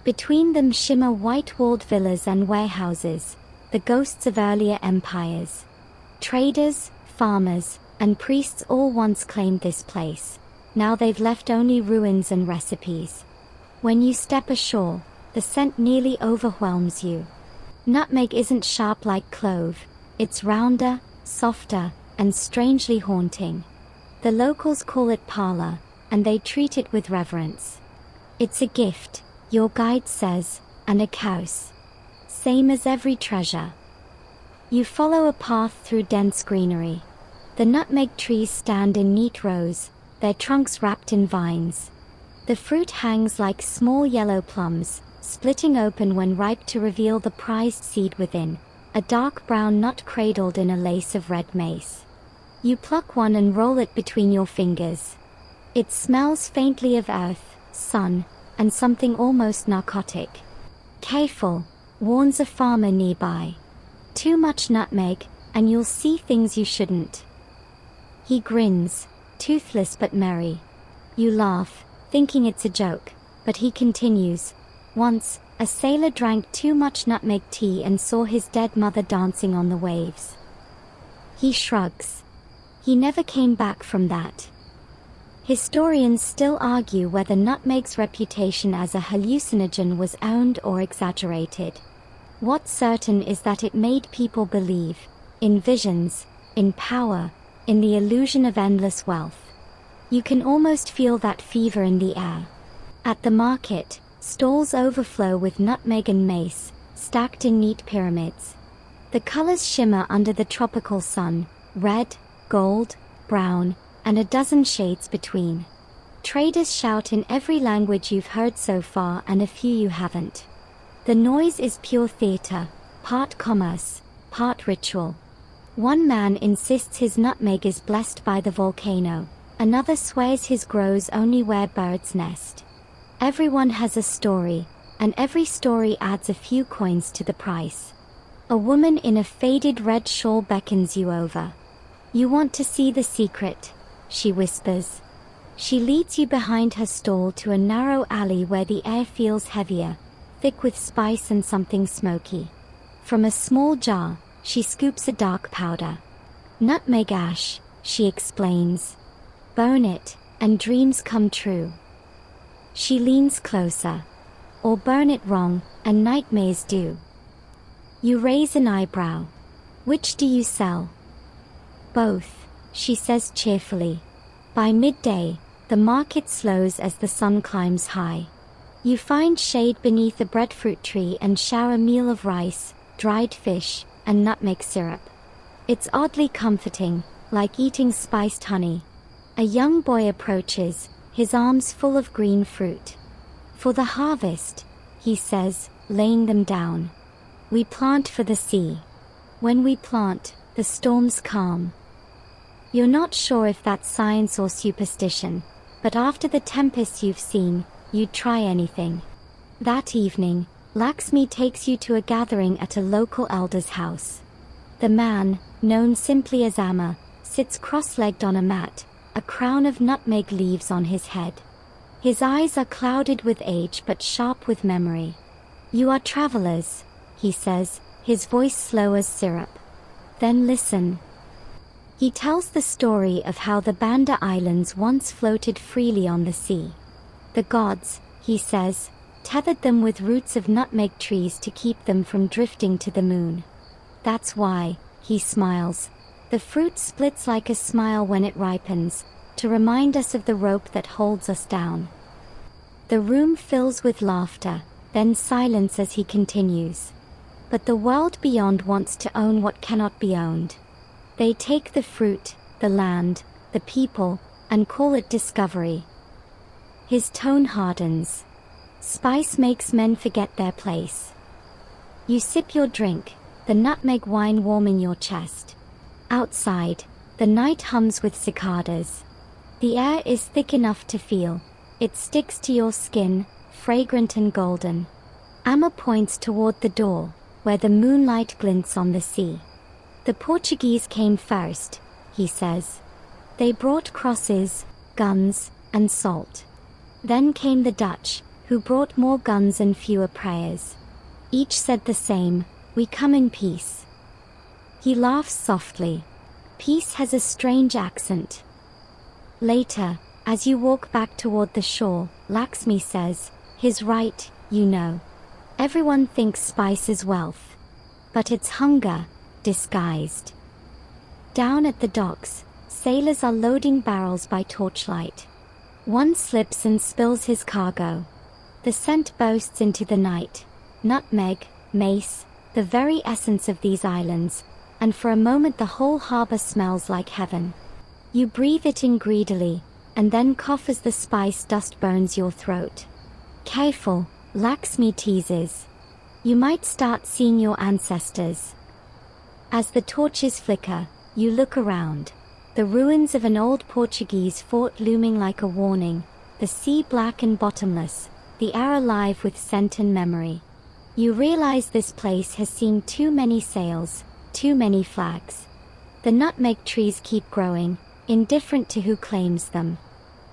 S1: Between them shimmer white-walled villas and warehouses, the ghosts of earlier empires. Traders, farmers, and priests all once claimed this place. Now they've left only ruins and recipes. When you step ashore, the scent nearly overwhelms you. Nutmeg isn't sharp like clove, it's rounder, softer, and strangely haunting. The locals call it pala, and they treat it with reverence. It's a gift, your guide says, and a curse. same as every treasure. You follow a path through dense greenery. The nutmeg trees stand in neat rows, their trunks wrapped in vines. The fruit hangs like small yellow plums, splitting open when ripe to reveal the prized seed within, a dark brown nut cradled in a lace of red mace. You pluck one and roll it between your fingers. It smells faintly of earth, sun, and something almost narcotic. Careful, warns a farmer nearby. Too much nutmeg, and you'll see things you shouldn't. He grins, toothless but merry. You laugh, thinking it's a joke, but he continues. Once, a sailor drank too much nutmeg tea and saw his dead mother dancing on the waves. He shrugs. He never came back from that. Historians still argue whether nutmeg's reputation as a hallucinogen was owned or exaggerated. What's certain is that it made people believe, in visions, in power, in the illusion of endless wealth. You can almost feel that fever in the air. At the market, stalls overflow with nutmeg and mace, stacked in neat pyramids. The colors shimmer under the tropical sun, red, gold, brown, and a dozen shades between. Traders shout in every language you've heard so far and a few you haven't. The noise is pure theater, part commerce, part ritual. One man insists his nutmeg is blessed by the volcano, another swears his grows only where birds nest. Everyone has a story, and every story adds a few coins to the price. A woman in a faded red shawl beckons you over. You want to see the secret, she whispers. She leads you behind her stall to a narrow alley where the air feels heavier, thick with spice and something smoky. From a small jar, she scoops a dark powder. Nutmeg ash, she explains. Burn it, and dreams come true. She leans closer. Or burn it wrong, and nightmares do. You raise an eyebrow. Which do you sell? Both, she says cheerfully. By midday, the market slows as the sun climbs high. You find shade beneath a breadfruit tree and share a meal of rice, dried fish, and nutmeg syrup. It's oddly comforting, like eating spiced honey. A young boy approaches, his arms full of green fruit. For the harvest, he says, laying them down. We plant for the sea. When we plant, the storms calm. You're not sure if that's science or superstition, but after the tempests you've seen, you'd try anything. That evening, Lakshmi takes you to a gathering at a local elder's house. The man, known simply as Amma, sits cross-legged on a mat, a crown of nutmeg leaves on his head. His eyes are clouded with age but sharp with memory. You are travelers, he says, his voice slow as syrup. Then listen. He tells the story of how the Banda Islands once floated freely on the sea. The gods, he says, tethered them with roots of nutmeg trees to keep them from drifting to the moon. That's why, he smiles. The fruit splits like a smile when it ripens, to remind us of the rope that holds us down. The room fills with laughter, then silence as he continues. But the world beyond wants to own what cannot be owned. They take the fruit, the land, the people, and call it discovery. His tone hardens. Spice makes men forget their place. You sip your drink, the nutmeg wine warming your chest. Outside, the night hums with cicadas. The air is thick enough to feel. It sticks to your skin, fragrant and golden. Amma points toward the door, where the moonlight glints on the sea. The Portuguese came first, he says. They brought crosses, guns, and salt. Then came the Dutch, who brought more guns and fewer prayers. Each said the same, we come in peace. He laughs softly. Peace has a strange accent. Later, as you walk back toward the shore, Lakshmi says, he's right, you know. Everyone thinks spice is wealth. But it's hunger, disguised. Down at the docks, sailors are loading barrels by torchlight. One slips and spills his cargo. The scent boasts into the night. Nutmeg, mace, the very essence of these islands, and for a moment the whole harbor smells like heaven. You breathe it in greedily, and then cough as the spice dust burns your throat. Careful, Lakshmi teases. You might start seeing your ancestors. As the torches flicker, you look around. The ruins of an old Portuguese fort looming like a warning, the sea black and bottomless, the air alive with scent and memory. You realize this place has seen too many sails, too many flags. The nutmeg trees keep growing, indifferent to who claims them.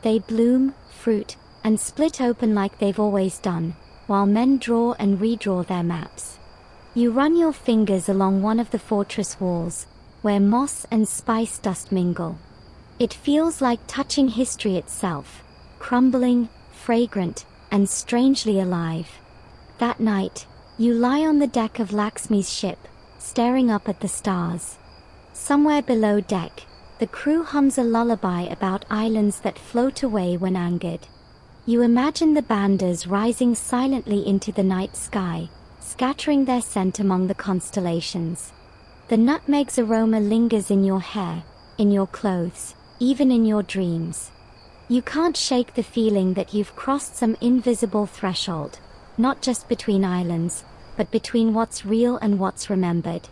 S1: They bloom, fruit, and split open like they've always done, while men draw and redraw their maps. You run your fingers along one of the fortress walls, where moss and spice dust mingle. It feels like touching history itself, crumbling, fragrant, and strangely alive. That night, you lie on the deck of Lakshmi's ship, staring up at the stars. Somewhere below deck, the crew hums a lullaby about islands that float away when angered. You imagine the bandas rising silently into the night sky, scattering their scent among the constellations. The nutmeg's aroma lingers in your hair, in your clothes, even in your dreams. You can't shake the feeling that you've crossed some invisible threshold, not just between islands, but between what's real and what's remembered.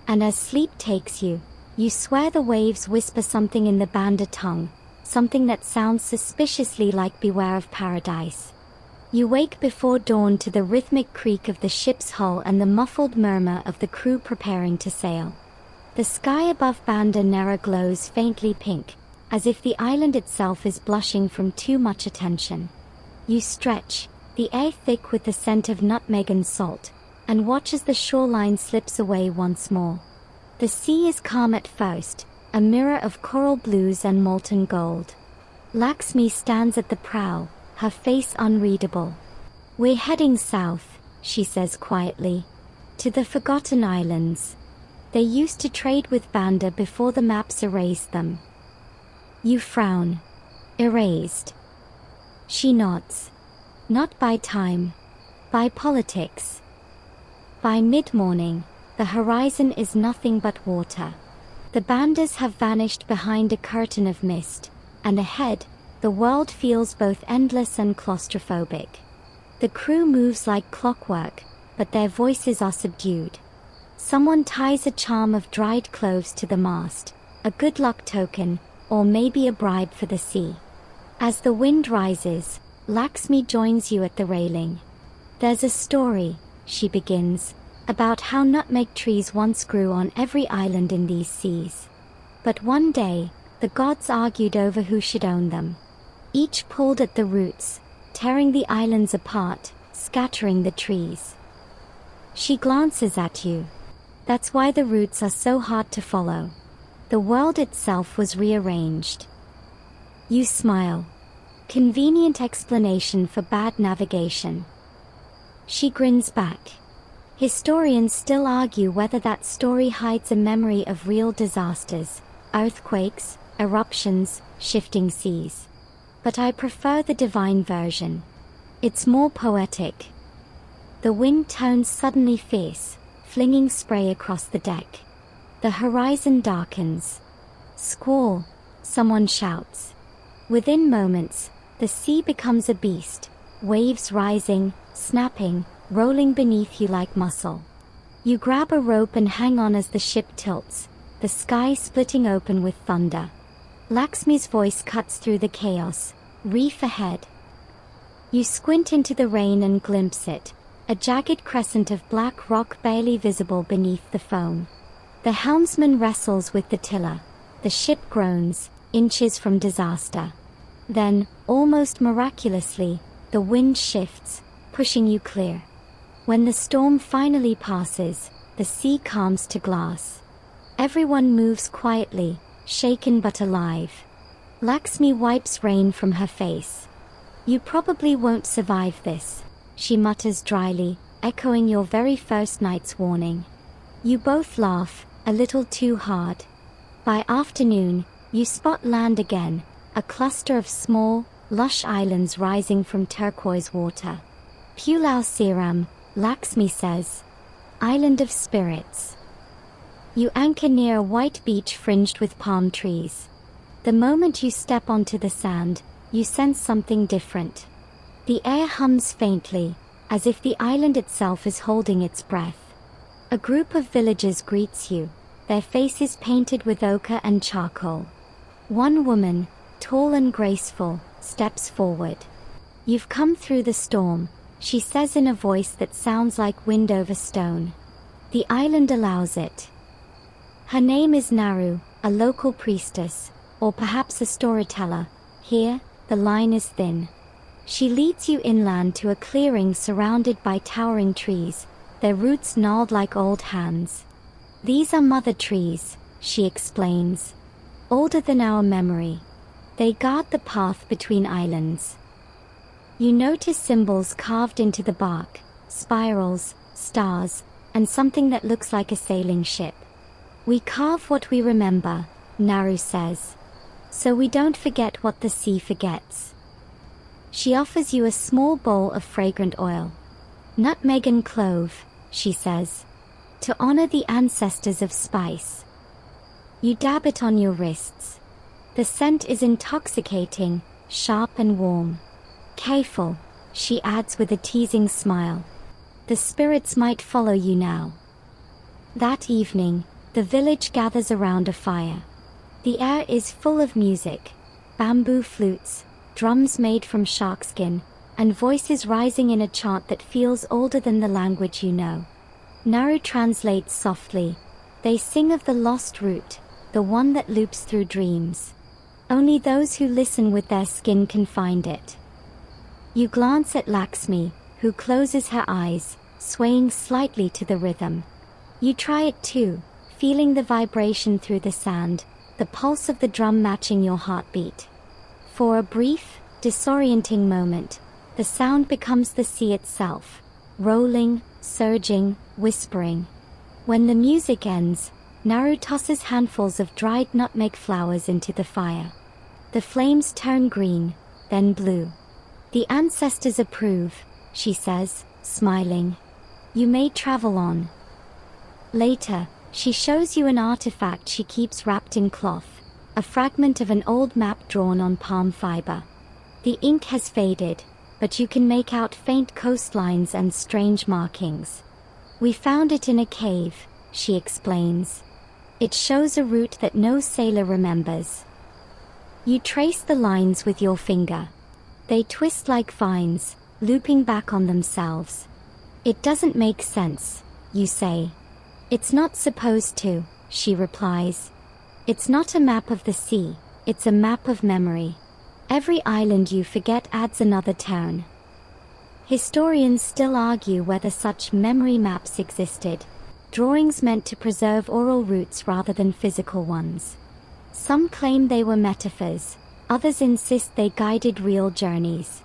S1: And as sleep takes you, you swear the waves whisper something in the banda tongue, something that sounds suspiciously like "Beware of Paradise." You wake before dawn to the rhythmic creak of the ship's hull and the muffled murmur of the crew preparing to sail. The sky above Banda Nera glows faintly pink, as if the island itself is blushing from too much attention. You stretch, the air thick with the scent of nutmeg and salt, and watch as the shoreline slips away once more. The sea is calm at first, a mirror of coral blues and molten gold. Lakshmi stands at the prow, her face unreadable. "We're heading south," she says quietly. "To the Forgotten Islands. They used to trade with Banda before the maps erased them." You frown. "Erased?" She nods. "Not by time. By politics." By mid-morning, the horizon is nothing but water. The Bandas have vanished behind a curtain of mist, and ahead, the world feels both endless and claustrophobic. The crew moves like clockwork, but their voices are subdued. Someone ties a charm of dried cloves to the mast, a good luck token, or maybe a bribe for the sea. As the wind rises, Lakshmi joins you at the railing. "There's a story," she begins, "about how nutmeg trees once grew on every island in these seas. But one day, the gods argued over who should own them. Each pulled at the roots, tearing the islands apart, scattering the trees." She glances at you. "That's why the roots are so hard to follow. The world itself was rearranged." You smile. Convenient explanation for bad navigation. She grins back. "Historians still argue whether that story hides a memory of real disasters, earthquakes, eruptions, shifting seas. But I prefer the divine version. It's more poetic." The wind turns suddenly fierce, flinging spray across the deck. The horizon darkens. "Squall," someone shouts. Within moments, the sea becomes a beast, waves rising, snapping, rolling beneath you like mussel. You grab a rope and hang on as the ship tilts, the sky splitting open with thunder. Lakshmi's voice cuts through the chaos. "Reef ahead." You squint into the rain and glimpse it, a jagged crescent of black rock barely visible beneath the foam. The helmsman wrestles with the tiller. The ship groans, inches from disaster. Then, almost miraculously, the wind shifts, pushing you clear. When the storm finally passes, the sea calms to glass. Everyone moves quietly, shaken but alive. Lakshmi wipes rain from her face. "You probably won't survive this," she mutters dryly, echoing your very first night's warning. You both laugh, a little too hard. By afternoon, you spot land again, a cluster of small, lush islands rising from turquoise water. "Pulau Seram," Lakshmi says. Island of Spirits. You anchor near a white beach fringed with palm trees. The moment you step onto the sand, you sense something different. The air hums faintly, as if the island itself is holding its breath. A group of villagers greets you, their faces painted with ochre and charcoal. One woman, tall and graceful, steps forward. "You've come through the storm," she says in a voice that sounds like wind over stone. The island allows it. Her name is Naru, a local priestess, or perhaps a storyteller. Here, the line is thin. She leads you inland to a clearing surrounded by towering trees, their roots gnarled like old hands. "These are mother trees," she explains. "Older than our memory. They guard the path between islands." You notice symbols carved into the bark, spirals, stars, and something that looks like a sailing ship. "We carve what we remember," Naru says, "so we don't forget what the sea forgets." She offers you a small bowl of fragrant oil. "Nutmeg and clove," she says, "to honor the ancestors of spice." You dab it on your wrists. The scent is intoxicating, sharp and warm. "Careful," she adds with a teasing smile. "The spirits might follow you now." That evening, the village gathers around a fire. The air is full of music, bamboo flutes, drums made from shark skin, and voices rising in a chant that feels older than the language you know. Naru translates softly. They sing of the lost route, the one that loops through dreams. Only those who listen with their skin can find it. You glance at Laxmi, who closes her eyes, swaying slightly to the rhythm. You try it too, feeling the vibration through the sand, the pulse of the drum matching your heartbeat. For a brief, disorienting moment, the sound becomes the sea itself, rolling, surging, whispering. When the music ends, Naru tosses handfuls of dried nutmeg flowers into the fire. The flames turn green, then blue. "The ancestors approve," she says, smiling. "You may travel on." Later, she shows you an artifact she keeps wrapped in cloth, a fragment of an old map drawn on palm fiber. The ink has faded, but you can make out faint coastlines and strange markings. "We found it in a cave," she explains. "It shows a route that no sailor remembers." You trace the lines with your finger. They twist like vines, looping back on themselves. "It doesn't make sense," you say. "It's not supposed to," she replies. "It's not a map of the sea, it's a map of memory. Every island you forget adds another turn." Historians still argue whether such memory maps existed, drawings meant to preserve oral roots rather than physical ones. Some claim they were metaphors, others insist they guided real journeys.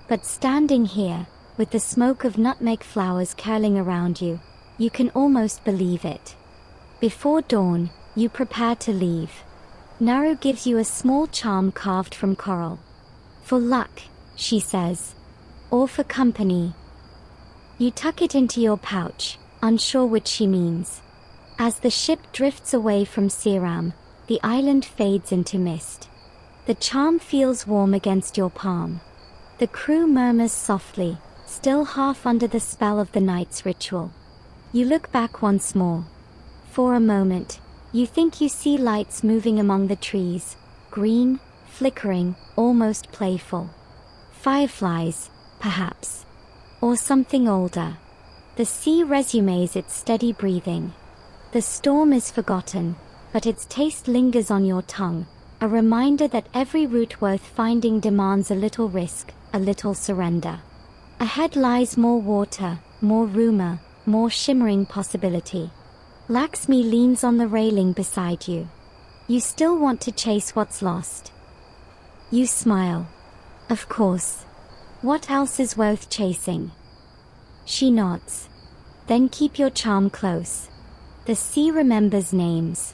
S1: But standing here, with the smoke of nutmeg flowers curling around you, you can almost believe it. Before dawn, you prepare to leave. Naru gives you a small charm carved from coral. "For luck," she says, "or for company." You tuck it into your pouch, unsure which she means. As the ship drifts away from Siram, the island fades into mist. The charm feels warm against your palm. The crew murmurs softly, still half under the spell of the night's ritual. You look back once more. For a moment, you think you see lights moving among the trees, green, flickering, almost playful. Fireflies, perhaps. Or something older. The sea resumes its steady breathing. The storm is forgotten, but its taste lingers on your tongue, a reminder that every route worth finding demands a little risk, a little surrender. Ahead lies more water, more rumor, more shimmering possibility. Laxmi leans on the railing beside you. You still want to chase what's lost. You smile. Of course. What else is worth chasing? She nods. Then keep your charm close. The sea remembers names.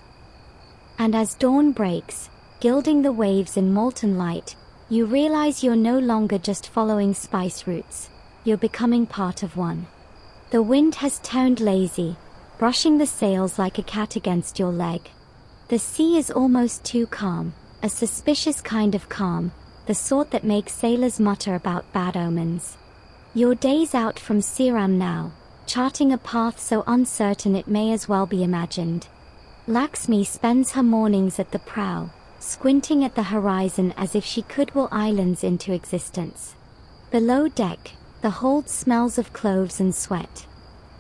S1: And as dawn breaks, gilding the waves in molten light, you realize you're no longer just following spice routes. You're becoming part of one. The wind has turned lazy, brushing the sails like a cat against your leg. The sea is almost too calm, a suspicious kind of calm, the sort that makes sailors mutter about bad omens. You're days out from Siram now, charting a path so uncertain it may as well be imagined. Laxmi spends her mornings at the prow, squinting at the horizon as if she could will islands into existence. Below deck, the hold smells of cloves and sweat.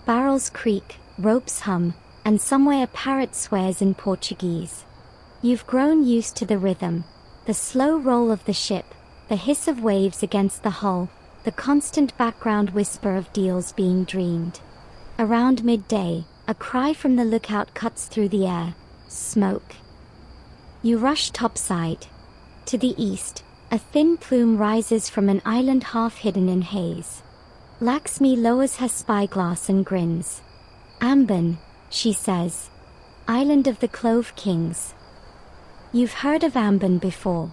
S1: Barrels creak, ropes hum, and somewhere a parrot swears in Portuguese. You've grown used to the rhythm, the slow roll of the ship, the hiss of waves against the hull, the constant background whisper of deals being dreamed. Around midday, a cry from the lookout cuts through the air. Smoke. You rush topside. To the east, a thin plume rises from an island half hidden in haze. Laxmi lowers her spyglass and grins. Ambon, she says. Island of the Clove Kings. You've heard of Ambon before.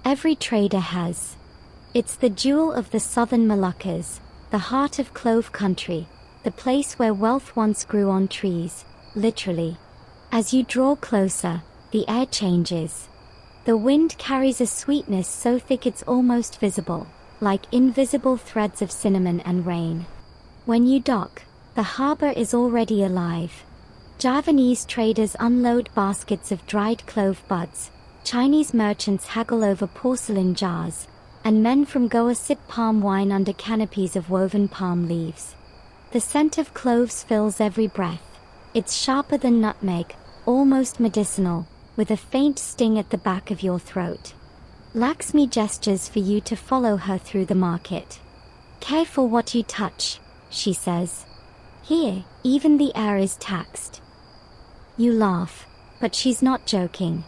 S1: Every trader has. It's the jewel of the southern Moluccas, the heart of clove country, the place where wealth once grew on trees, literally. As you draw closer, the air changes. The wind carries a sweetness so thick it's almost visible, like invisible threads of cinnamon and rain. When you dock, the harbor is already alive. Javanese traders unload baskets of dried clove buds, Chinese merchants haggle over porcelain jars, and men from Goa sip palm wine under canopies of woven palm leaves. The scent of cloves fills every breath. It's sharper than nutmeg, almost medicinal, with a faint sting at the back of your throat. Laxmi gestures for you to follow her through the market. Careful what you touch, she says. Here, even the air is taxed. You laugh, but she's not joking.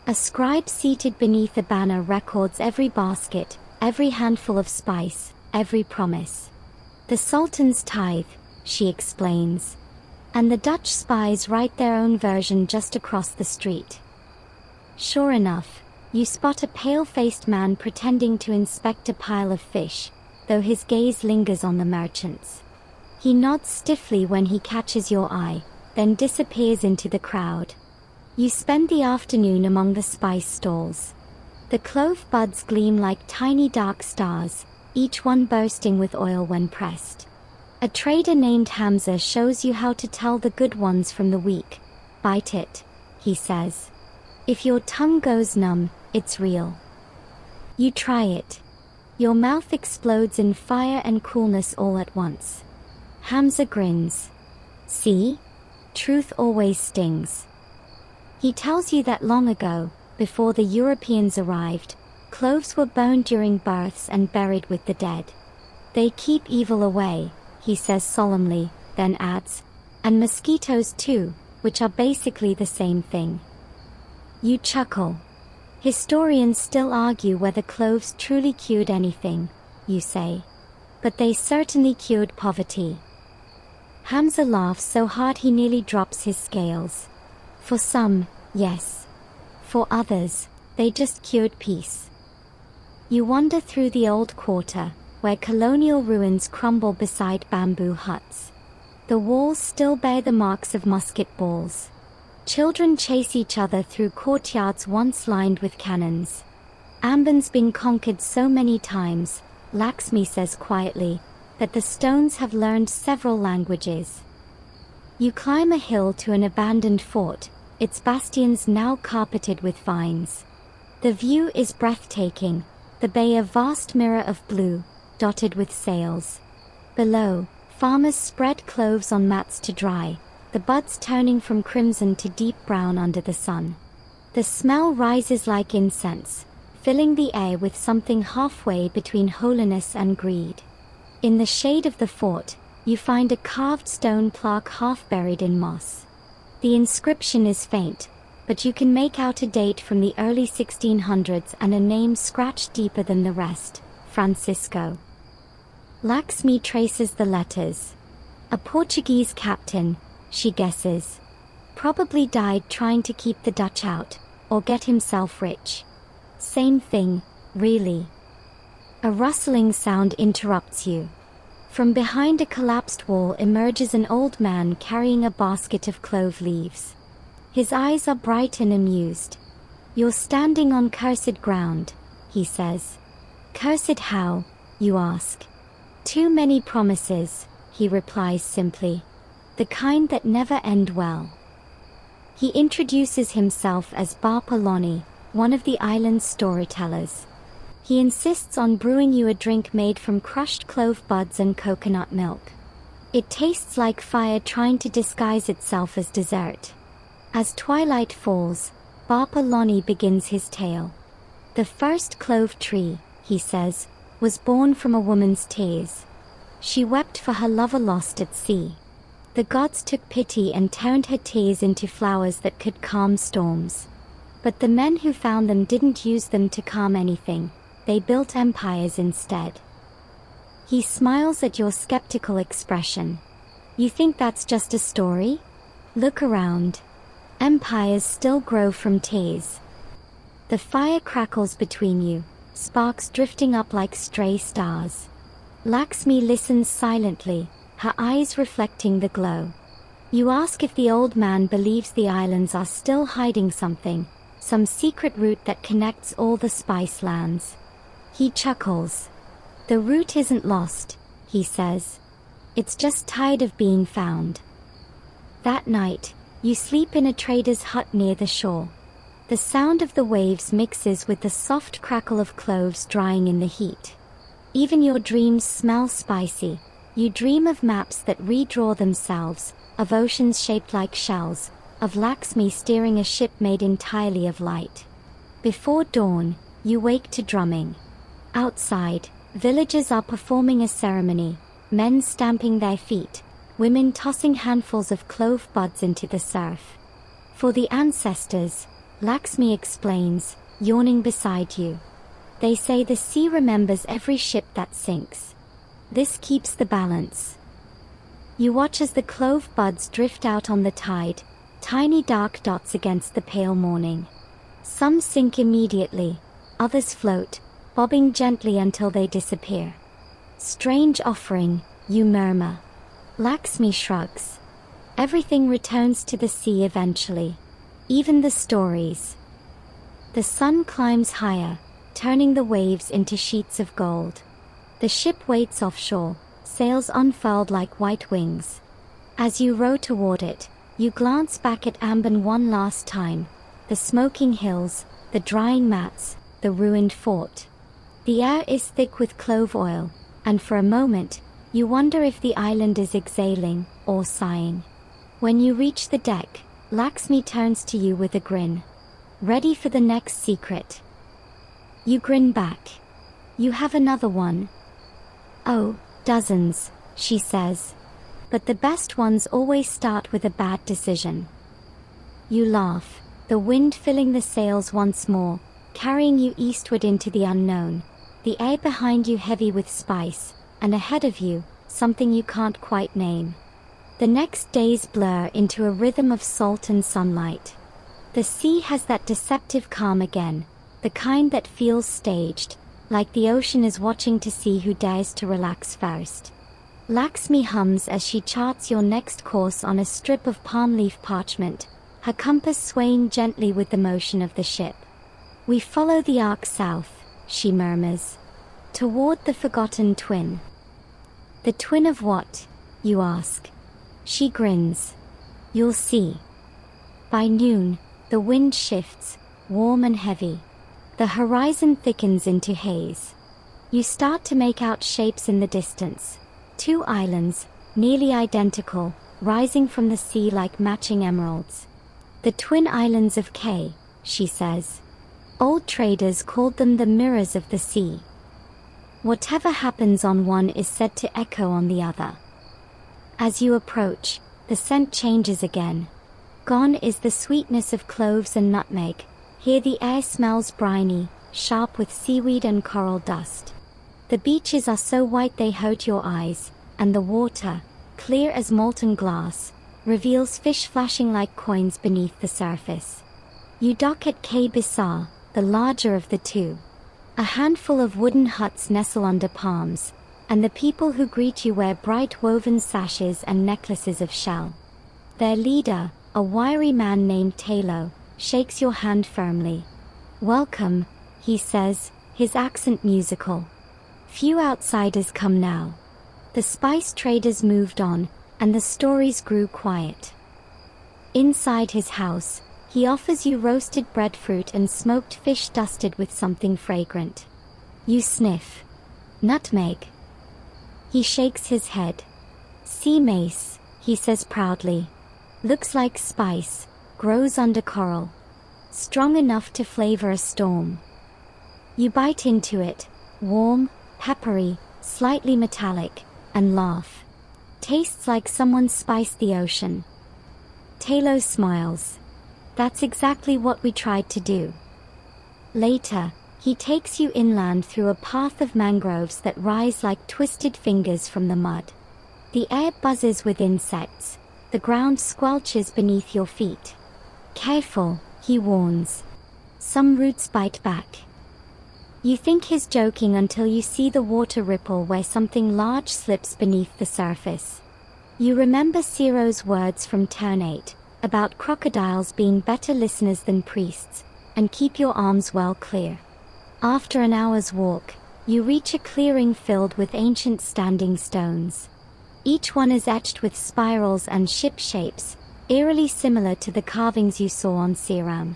S1: A scribe seated beneath a banner records every basket, every handful of spice, every promise. The Sultan's tithe, she explains. And the Dutch spies write their own version just across the street. Sure enough, you spot a pale-faced man pretending to inspect a pile of fish, though his gaze lingers on the merchants. He nods stiffly when he catches your eye, then disappears into the crowd. You spend the afternoon among the spice stalls. The clove buds gleam like tiny dark stars, each one bursting with oil when pressed. A trader named Hamza shows you how to tell the good ones from the weak. Bite it, he says. If your tongue goes numb, it's real. You try it. Your mouth explodes in fire and coolness all at once. Hamza grins. See? Truth always stings. He tells you that long ago, before the Europeans arrived, cloves were burned during births and buried with the dead. They keep evil away, he says solemnly, then adds, and mosquitoes too, which are basically the same thing. You chuckle. Historians still argue whether cloves truly cured anything, you say. But they certainly cured poverty. Hamza laughs so hard he nearly drops his scales. For some, yes. For others, they just cured peace. You wander through the old quarter, where colonial ruins crumble beside bamboo huts. The walls still bear the marks of musket balls. Children chase each other through courtyards once lined with cannons. Ambon's been conquered so many times, Laxmi says quietly, that the stones have learned several languages. You climb a hill to an abandoned fort, its bastions now carpeted with vines. The view is breathtaking, the bay a vast mirror of blue, dotted with sails. Below, farmers spread cloves on mats to dry, the buds turning from crimson to deep brown under the sun. The smell rises like incense, filling the air with something halfway between holiness and greed. In the shade of the fort, you find a carved stone plaque half buried in moss. The inscription is faint, but you can make out a date from the early 1600s and a name scratched deeper than the rest, Francisco. Laxmi traces the letters. A Portuguese captain, she guesses. Probably died trying to keep the Dutch out, or get himself rich. Same thing, really. A rustling sound interrupts you. From behind a collapsed wall emerges an old man carrying a basket of clove leaves. His eyes are bright and amused. "You're standing on cursed ground," he says. "Cursed how?" you ask. "Too many promises," he replies simply. "The kind that never end well." He introduces himself as Bartoloni, one of the island's storytellers. He insists on brewing you a drink made from crushed clove buds and coconut milk. It tastes like fire trying to disguise itself as dessert. As twilight falls, Bartoloni begins his tale. "The first clove tree," he says, "was born from a woman's tears. She wept for her lover lost at sea. The gods took pity and turned her tears into flowers that could calm storms. But the men who found them didn't use them to calm anything. They built empires instead." He smiles at your skeptical expression. "You think that's just a story? Look around. Empires still grow from tears." The fire crackles between you, sparks drifting up like stray stars. Lakshmi listens silently, her eyes reflecting the glow. You ask if the old man believes the islands are still hiding something, some secret route that connects all the spice lands. He chuckles. "The route isn't lost," he says. "It's just tired of being found." That night, you sleep in a trader's hut near the shore. The sound of the waves mixes with the soft crackle of cloves drying in the heat. Even your dreams smell spicy. You dream of maps that redraw themselves, of oceans shaped like shells, of Lakshmi steering a ship made entirely of light. Before dawn, you wake to drumming. Outside, villagers are performing a ceremony, men stamping their feet, women tossing handfuls of clove buds into the surf. "For the ancestors," Lakshmi explains, yawning beside you. "They say the sea remembers every ship that sinks. This keeps the balance." You watch as the clove buds drift out on the tide, tiny dark dots against the pale morning. Some sink immediately, others float, bobbing gently until they disappear. "Strange offering," you murmur. Lakshmi shrugs. "Everything returns to the sea eventually. Even the stories." The sun climbs higher, turning the waves into sheets of gold. The ship waits offshore, sails unfurled like white wings. As you row toward it, you glance back at Amban one last time. The smoking hills, the drying mats, the ruined fort. The air is thick with clove oil, and for a moment, you wonder if the island is exhaling or sighing. When you reach the deck, Lakshmi turns to you with a grin. "Ready for the next secret?" You grin back. "You have another one?" "Oh, dozens," she says. "But the best ones always start with a bad decision." You laugh, the wind filling the sails once more, carrying you eastward into the unknown. The air behind you heavy with spice, and ahead of you, something you can't quite name. The next days blur into a rhythm of salt and sunlight. The sea has that deceptive calm again, the kind that feels staged, like the ocean is watching to see who dares to relax first. Lakshmi hums as she charts your next course on a strip of palm leaf parchment, her compass swaying gently with the motion of the ship. "We follow the arc south," she murmurs. "Toward the forgotten twin." "The twin of what?" you ask. She grins. "You'll see." By noon, the wind shifts, warm and heavy. The horizon thickens into haze. You start to make out shapes in the distance. Two islands, nearly identical, rising from the sea like matching emeralds. "The twin islands of K," she says. "Old traders called them the mirrors of the sea. Whatever happens on one is said to echo on the other." As you approach, the scent changes again. Gone is the sweetness of cloves and nutmeg. Here the air smells briny, sharp with seaweed and coral dust. The beaches are so white they hurt your eyes, and the water, clear as molten glass, reveals fish flashing like coins beneath the surface. You dock at K Bisar, the larger of the two. A handful of wooden huts nestle under palms, and the people who greet you wear bright woven sashes and necklaces of shell. Their leader, a wiry man named Talo, shakes your hand firmly. "Welcome," he says, his accent musical. Few outsiders come now. The spice traders moved on, and the stories grew quiet. Inside his house, he offers you roasted breadfruit and smoked fish dusted with something fragrant. You sniff. "Nutmeg." He shakes his head. "Sea mace," he says proudly. "Looks like spice, grows under coral. Strong enough to flavor a storm." You bite into it, warm, peppery, slightly metallic, and laugh. "Tastes like someone spiced the ocean." Talo smiles. "That's exactly what we tried to do." Later, he takes you inland through a path of mangroves that rise like twisted fingers from the mud. The air buzzes with insects. The ground squelches beneath your feet. "Careful," he warns. "Some roots bite back." You think he's joking until you see the water ripple where something large slips beneath the surface. You remember Ciro's words from Turn 8, about crocodiles being better listeners than priests, and keep your arms well clear. After an hour's walk, you reach a clearing filled with ancient standing stones. Each one is etched with spirals and ship shapes, eerily similar to the carvings you saw on Ceram.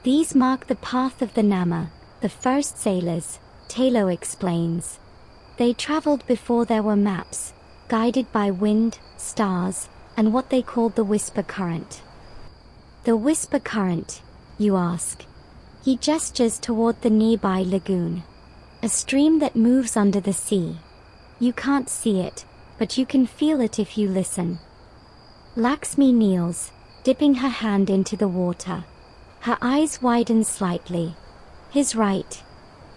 S1: These mark the path of the Nama, the first sailors, Talo explains. They traveled before there were maps, guided by wind, stars, and what they called the whisper current. The whisper current, you ask? He gestures toward the nearby lagoon. A stream that moves under the sea. You can't see it, but you can feel it if you listen. Lakshmi kneels, dipping her hand into the water. Her eyes widen slightly. He's right.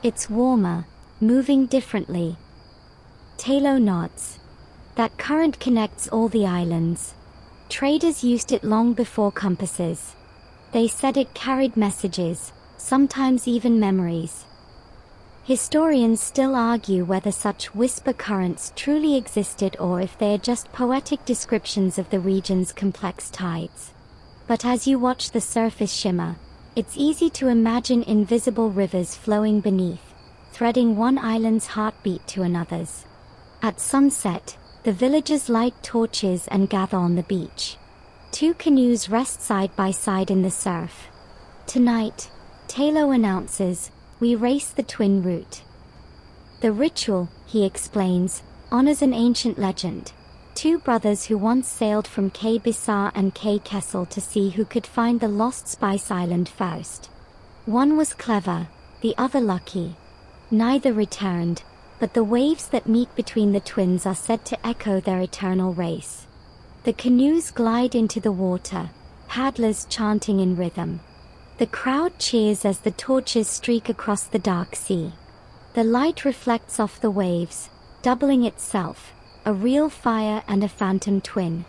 S1: It's warmer, moving differently. Talo nods. That current connects all the islands. Traders used it long before compasses. They said it carried messages, sometimes even memories. Historians still argue whether such whisper currents truly existed or if they are just poetic descriptions of the region's complex tides. But as you watch the surface shimmer, it's easy to imagine invisible rivers flowing beneath, threading one island's heartbeat to another's. At sunset, the villagers light torches and gather on the beach. Two canoes rest side by side in the surf. Tonight, Talo announces, we race the twin route. The ritual, he explains, honors an ancient legend. Two brothers who once sailed from Kay Bisar and Kay Kessel to see who could find the lost Spice Island first. One was clever, the other lucky. Neither returned, but the waves that meet between the twins are said to echo their eternal race. The canoes glide into the water, paddlers chanting in rhythm. The crowd cheers as the torches streak across the dark sea. The light reflects off the waves, doubling itself, a real fire and a phantom twin.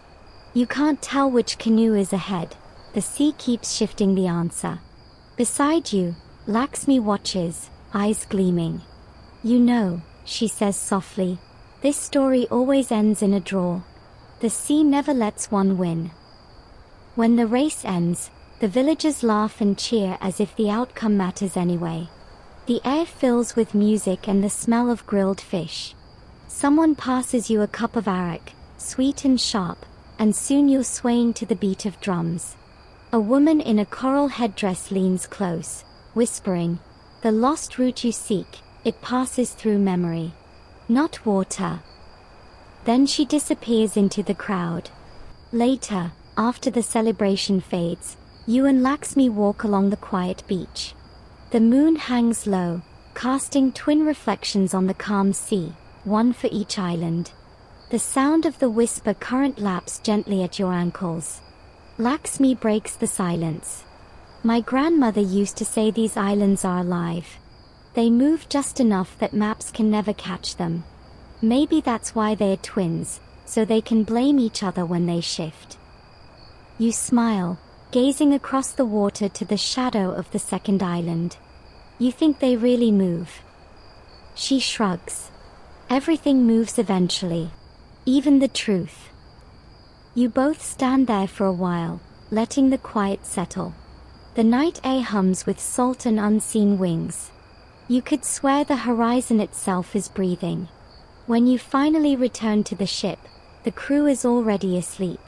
S1: You can't tell which canoe is ahead, the sea keeps shifting the answer. Beside you, Lakshmi watches, eyes gleaming. You know, she says softly, this story always ends in a draw. The sea never lets one win. When the race ends, the villagers laugh and cheer as if the outcome matters anyway. The air fills with music and the smell of grilled fish. Someone passes you a cup of arak, sweet and sharp, and soon you're swaying to the beat of drums. A woman in a coral headdress leans close, whispering, the lost route you seek, it passes through memory. Not water. Then she disappears into the crowd. Later, after the celebration fades, you and Lakshmi walk along the quiet beach. The moon hangs low, casting twin reflections on the calm sea, one for each island. The sound of the whisper current laps gently at your ankles. Lakshmi breaks the silence. My grandmother used to say these islands are alive. They move just enough that maps can never catch them. Maybe that's why they're twins, so they can blame each other when they shift. You smile, gazing across the water to the shadow of the second island. You think they really move. She shrugs. Everything moves eventually. Even the truth. You both stand there for a while, letting the quiet settle. The night air hums with salt and unseen wings. You could swear the horizon itself is breathing. When you finally return to the ship, the crew is already asleep.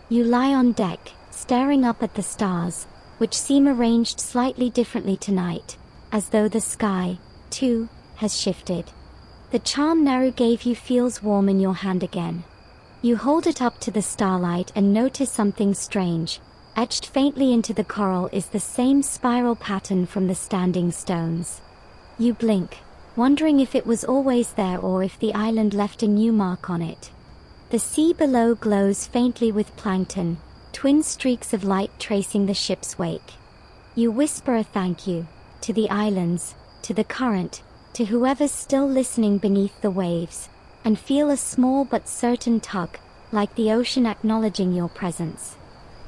S1: You lie on deck, staring up at the stars, which seem arranged slightly differently tonight, as though the sky, too, has shifted. The charm Naru gave you feels warm in your hand again. You hold it up to the starlight and notice something strange. Etched faintly into the coral is the same spiral pattern from the standing stones. You blink, wondering if it was always there or if the island left a new mark on it. The sea below glows faintly with plankton, twin streaks of light tracing the ship's wake. You whisper a thank you, to the islands, to the current, to whoever's still listening beneath the waves, and feel a small but certain tug, like the ocean acknowledging your presence.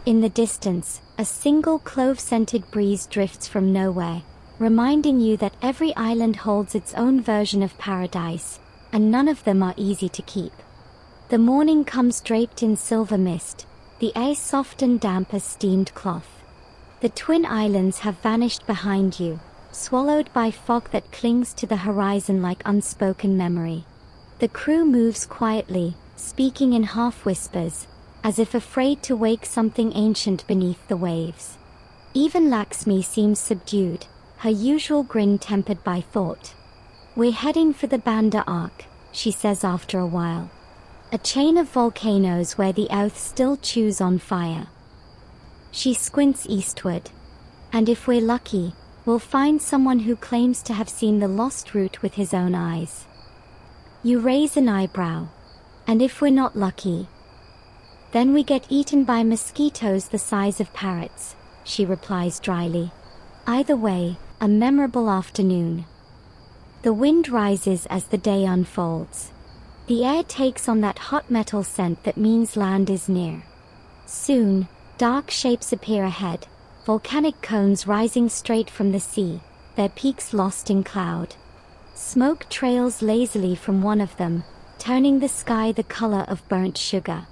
S1: In the distance, a single clove-scented breeze drifts from nowhere, reminding you that every island holds its own version of paradise, and none of them are easy to keep. The morning comes draped in silver mist, the air soft and damp as steamed cloth. The twin islands have vanished behind you, swallowed by fog that clings to the horizon like unspoken memory. The crew moves quietly, speaking in half-whispers, as if afraid to wake something ancient beneath the waves. Even Lakshmi seems subdued, her usual grin tempered by thought. "We're heading for the Banda Arc," she says after a while. "A chain of volcanoes where the earth still chews on fire." She squints eastward. "And if we're lucky, we'll find someone who claims to have seen the lost route with his own eyes." You raise an eyebrow. "And if we're not lucky?" "Then we get eaten by mosquitoes the size of parrots," she replies dryly. Either way, a memorable afternoon. The wind rises as the day unfolds. The air takes on that hot metal scent that means land is near. Soon, dark shapes appear ahead, volcanic cones rising straight from the sea, their peaks lost in cloud. Smoke trails lazily from one of them, turning the sky the color of burnt sugar.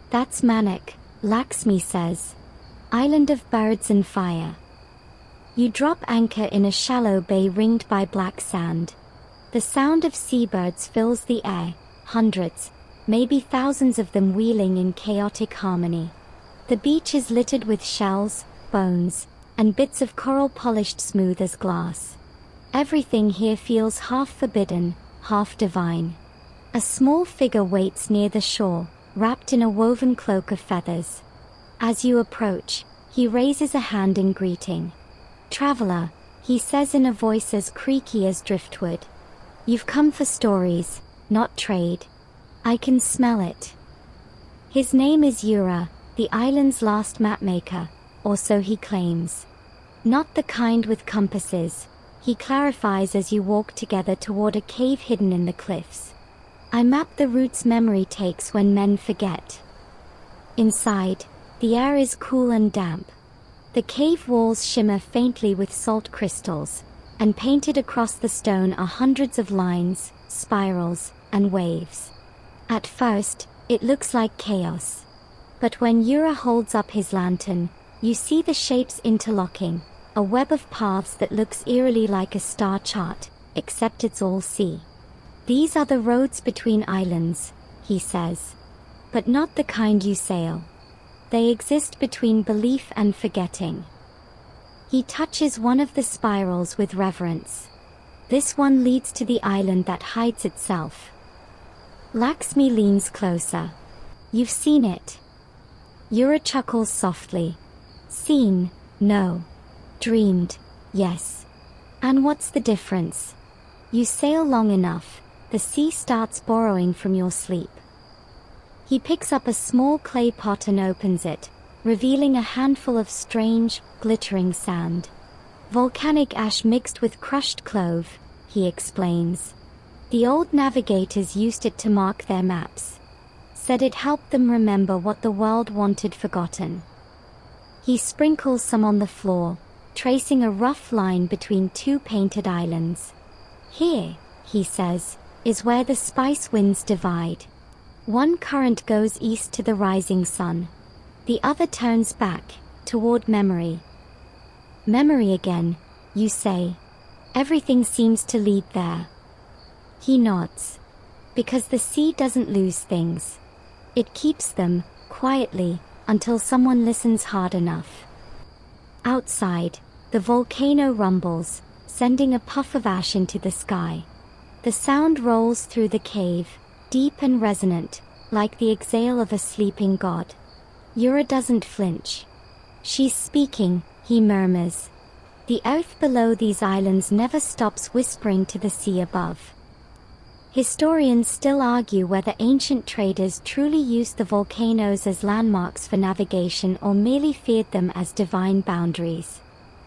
S1: "That's Manak," Lakshmi says. "Island of birds and fire." You drop anchor in a shallow bay ringed by black sand. The sound of seabirds fills the air, hundreds, maybe thousands of them wheeling in chaotic harmony. The beach is littered with shells, bones, and bits of coral polished smooth as glass. Everything here feels half forbidden, half divine. A small figure waits near the shore, wrapped in a woven cloak of feathers. As you approach, he raises a hand in greeting. "Traveler," he says in a voice as creaky as driftwood. "You've come for stories, not trade. I can smell it." His name is Yura, the island's last mapmaker, or so he claims. Not the kind with compasses, he clarifies as you walk together toward a cave hidden in the cliffs. "I map the routes memory takes when men forget." Inside, the air is cool and damp. The cave walls shimmer faintly with salt crystals, and painted across the stone are hundreds of lines, spirals, and waves. At first, it looks like chaos. But when Yura holds up his lantern, you see the shapes interlocking, a web of paths that looks eerily like a star chart, except it's all sea. "These are the roads between islands," he says. "But not the kind you sail. They exist between belief and forgetting." He touches one of the spirals with reverence. "This one leads to the island that hides itself." Lakshmi leans closer. "You've seen it." Yura chuckles softly. "Seen, no. Dreamed, yes. And what's the difference? You sail long enough, the sea starts borrowing from your sleep." He picks up a small clay pot and opens it, revealing a handful of strange, glittering sand. "Volcanic ash mixed with crushed clove," he explains. "The old navigators used it to mark their maps. Said it helped them remember what the world wanted forgotten." He sprinkles some on the floor, tracing a rough line between two painted islands. "Here," he says, is where the spice winds divide. One current goes east to the rising sun. The other turns back, toward memory. Memory again, you say. Everything seems to lead there. He nods. Because the sea doesn't lose things. It keeps them, quietly, until someone listens hard enough. Outside, the volcano rumbles, sending a puff of ash into the sky. The sound rolls through the cave, deep and resonant, like the exhale of a sleeping god. Yura doesn't flinch. She's speaking, he murmurs. The earth below these islands never stops whispering to the sea above. Historians still argue whether ancient traders truly used the volcanoes as landmarks for navigation or merely feared them as divine boundaries.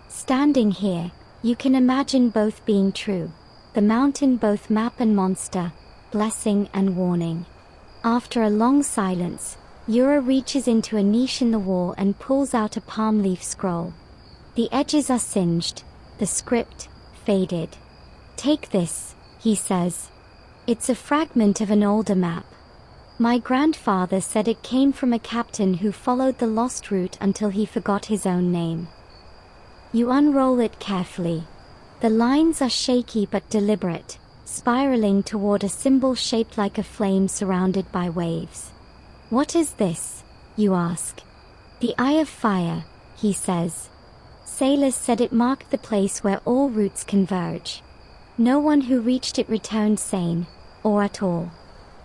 S1: Standing here, you can imagine both being true. The mountain both map and monster, blessing and warning. After a long silence, Yura reaches into a niche in the wall and pulls out a palm leaf scroll. The edges are singed, the script faded. "Take this," he says. It's a fragment of an older map. My grandfather said it came from a captain who followed the lost route until he forgot his own name. You unroll it carefully. The lines are shaky but deliberate, spiraling toward a symbol shaped like a flame surrounded by waves. "What is this?" you ask. "The Eye of Fire," he says. Sailors said it marked the place where all routes converge. No one who reached it returned sane, or at all.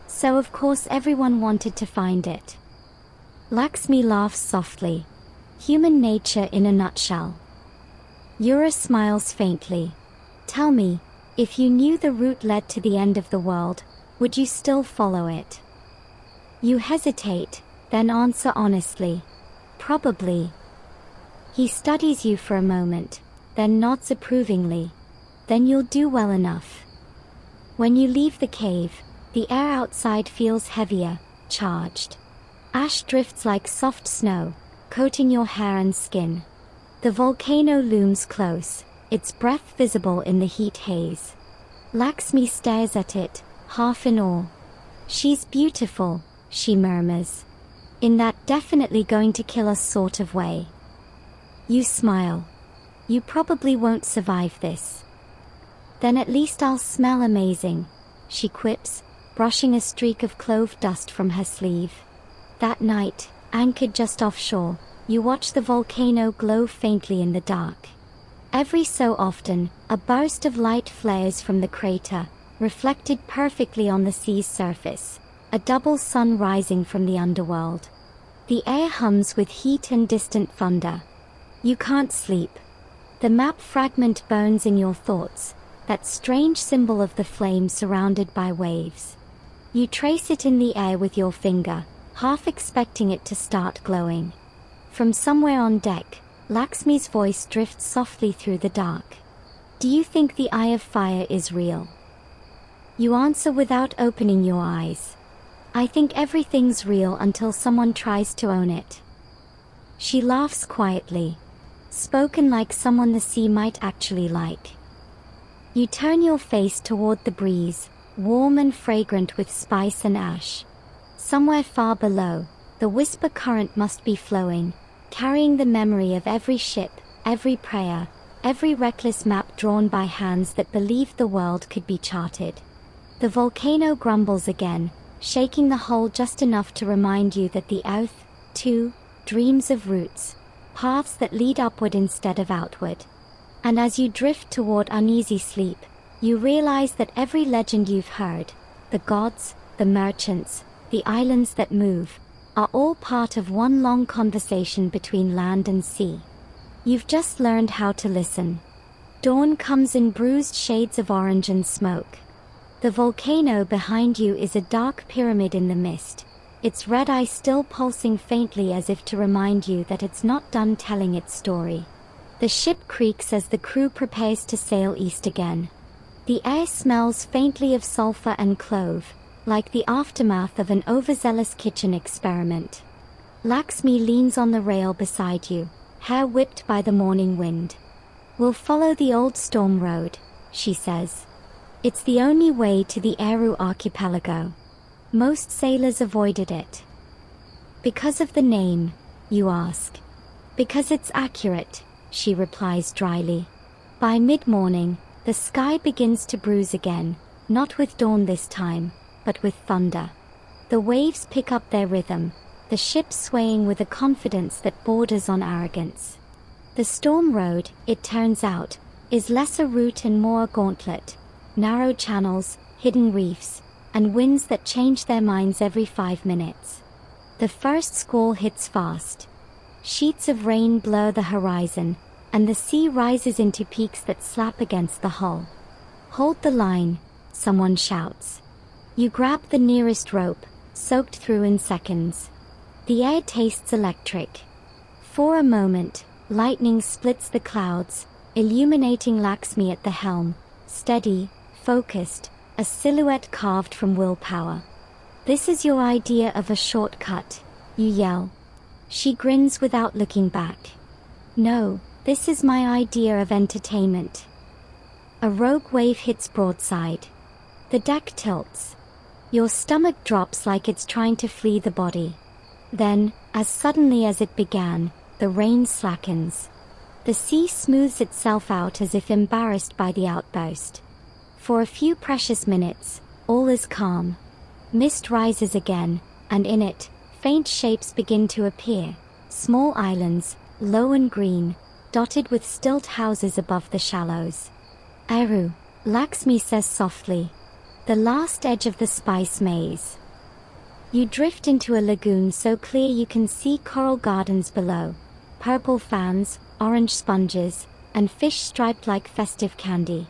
S1: So of course everyone wanted to find it. Lakshmi laughs softly. Human nature in a nutshell. Yura smiles faintly. "Tell me, if you knew the route led to the end of the world, would you still follow it?" You hesitate, then answer honestly. "Probably." He studies you for a moment, then nods approvingly. "Then you'll do well enough." When you leave the cave, the air outside feels heavier, charged. Ash drifts like soft snow, coating your hair and skin. The volcano looms close, its breath visible in the heat haze. Lakshmi stares at it, half in awe. "She's beautiful," she murmurs. "In that definitely going to kill us sort of way." You smile. "You probably won't survive this." "Then at least I'll smell amazing," she quips, brushing a streak of clove dust from her sleeve. That night, anchored just offshore, you watch the volcano glow faintly in the dark. Every so often, a burst of light flares from the crater, reflected perfectly on the sea's surface, a double sun rising from the underworld. The air hums with heat and distant thunder. You can't sleep. The map fragment burns in your thoughts, that strange symbol of the flame surrounded by waves. You trace it in the air with your finger, half expecting it to start glowing. From somewhere on deck, Lakshmi's voice drifts softly through the dark. "Do you think the Eye of Fire is real?" You answer without opening your eyes. "I think everything's real until someone tries to own it." She laughs quietly. Spoken like someone the sea might actually like. You turn your face toward the breeze, warm and fragrant with spice and ash. Somewhere far below, the whisper current must be flowing, carrying the memory of every ship, every prayer, every reckless map drawn by hands that believed the world could be charted. The volcano grumbles again, shaking the hull just enough to remind you that the earth, too, dreams of roots, paths that lead upward instead of outward. And as you drift toward uneasy sleep, you realize that every legend you've heard, the gods, the merchants, the islands that move, are all part of one long conversation between land and sea. You've just learned how to listen. Dawn comes in bruised shades of orange and smoke. The volcano behind you is a dark pyramid in the mist, its red eye still pulsing faintly as if to remind you that it's not done telling its story. The ship creaks as the crew prepares to sail east again. The air smells faintly of sulfur and clove, like the aftermath of an overzealous kitchen experiment. Lakshmi leans on the rail beside you, hair whipped by the morning wind. "We'll follow the old storm road," she says. It's the only way to the Aru archipelago. Most sailors avoided it. Because of the name, you ask. Because it's accurate, she replies dryly. By mid-morning, the sky begins to bruise again, not with dawn this time, but with thunder. The waves pick up their rhythm, the ship swaying with a confidence that borders on arrogance. The storm road, it turns out, is less a route and more a gauntlet. Narrow channels, hidden reefs, and winds that change their minds every 5 minutes. The first squall hits fast. Sheets of rain blur the horizon, and the sea rises into peaks that slap against the hull. Hold the line, someone shouts. You grab the nearest rope, soaked through in seconds. The air tastes electric. For a moment, lightning splits the clouds, illuminating Laxmi at the helm, steady, focused, a silhouette carved from willpower. This is your idea of a shortcut, you yell. She grins without looking back. No, this is my idea of entertainment. A rogue wave hits broadside. The deck tilts. Your stomach drops like it's trying to flee the body. Then, as suddenly as it began, the rain slackens. The sea smooths itself out as if embarrassed by the outburst. For a few precious minutes, all is calm. Mist rises again, and in it, faint shapes begin to appear. Small islands, low and green, dotted with stilt houses above the shallows. Aru, Laxmi says softly. The last edge of the spice maze. You drift into a lagoon so clear you can see coral gardens below. Purple fans, orange sponges, and fish striped like festive candy.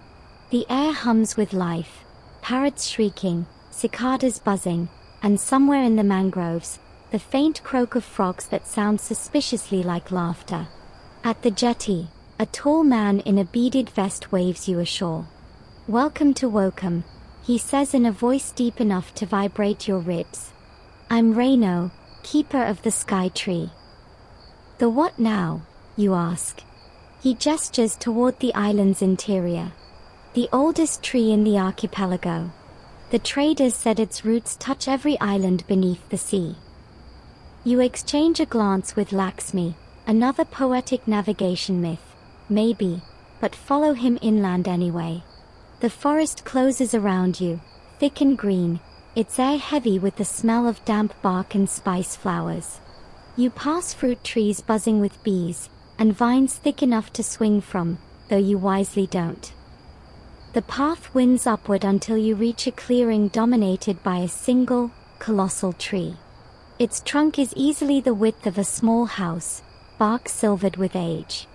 S1: The air hums with life, parrots shrieking, cicadas buzzing, and somewhere in the mangroves, the faint croak of frogs that sound suspiciously like laughter. At the jetty, a tall man in a beaded vest waves you ashore. Welcome to Wokum, he says in a voice deep enough to vibrate your ribs. I'm Reno, keeper of the sky tree. The what now, you ask? He gestures toward the island's interior. The oldest tree in the archipelago. The traders said its roots touch every island beneath the sea. You exchange a glance with Laxmi, another poetic navigation myth, maybe, but follow him inland anyway. The forest closes around you, thick and green, its air heavy with the smell of damp bark and spice flowers. You pass fruit trees buzzing with bees, and vines thick enough to swing from, though you wisely don't. The path winds upward until you reach a clearing dominated by a single, colossal tree. Its trunk is easily the width of a small house, bark silvered with age.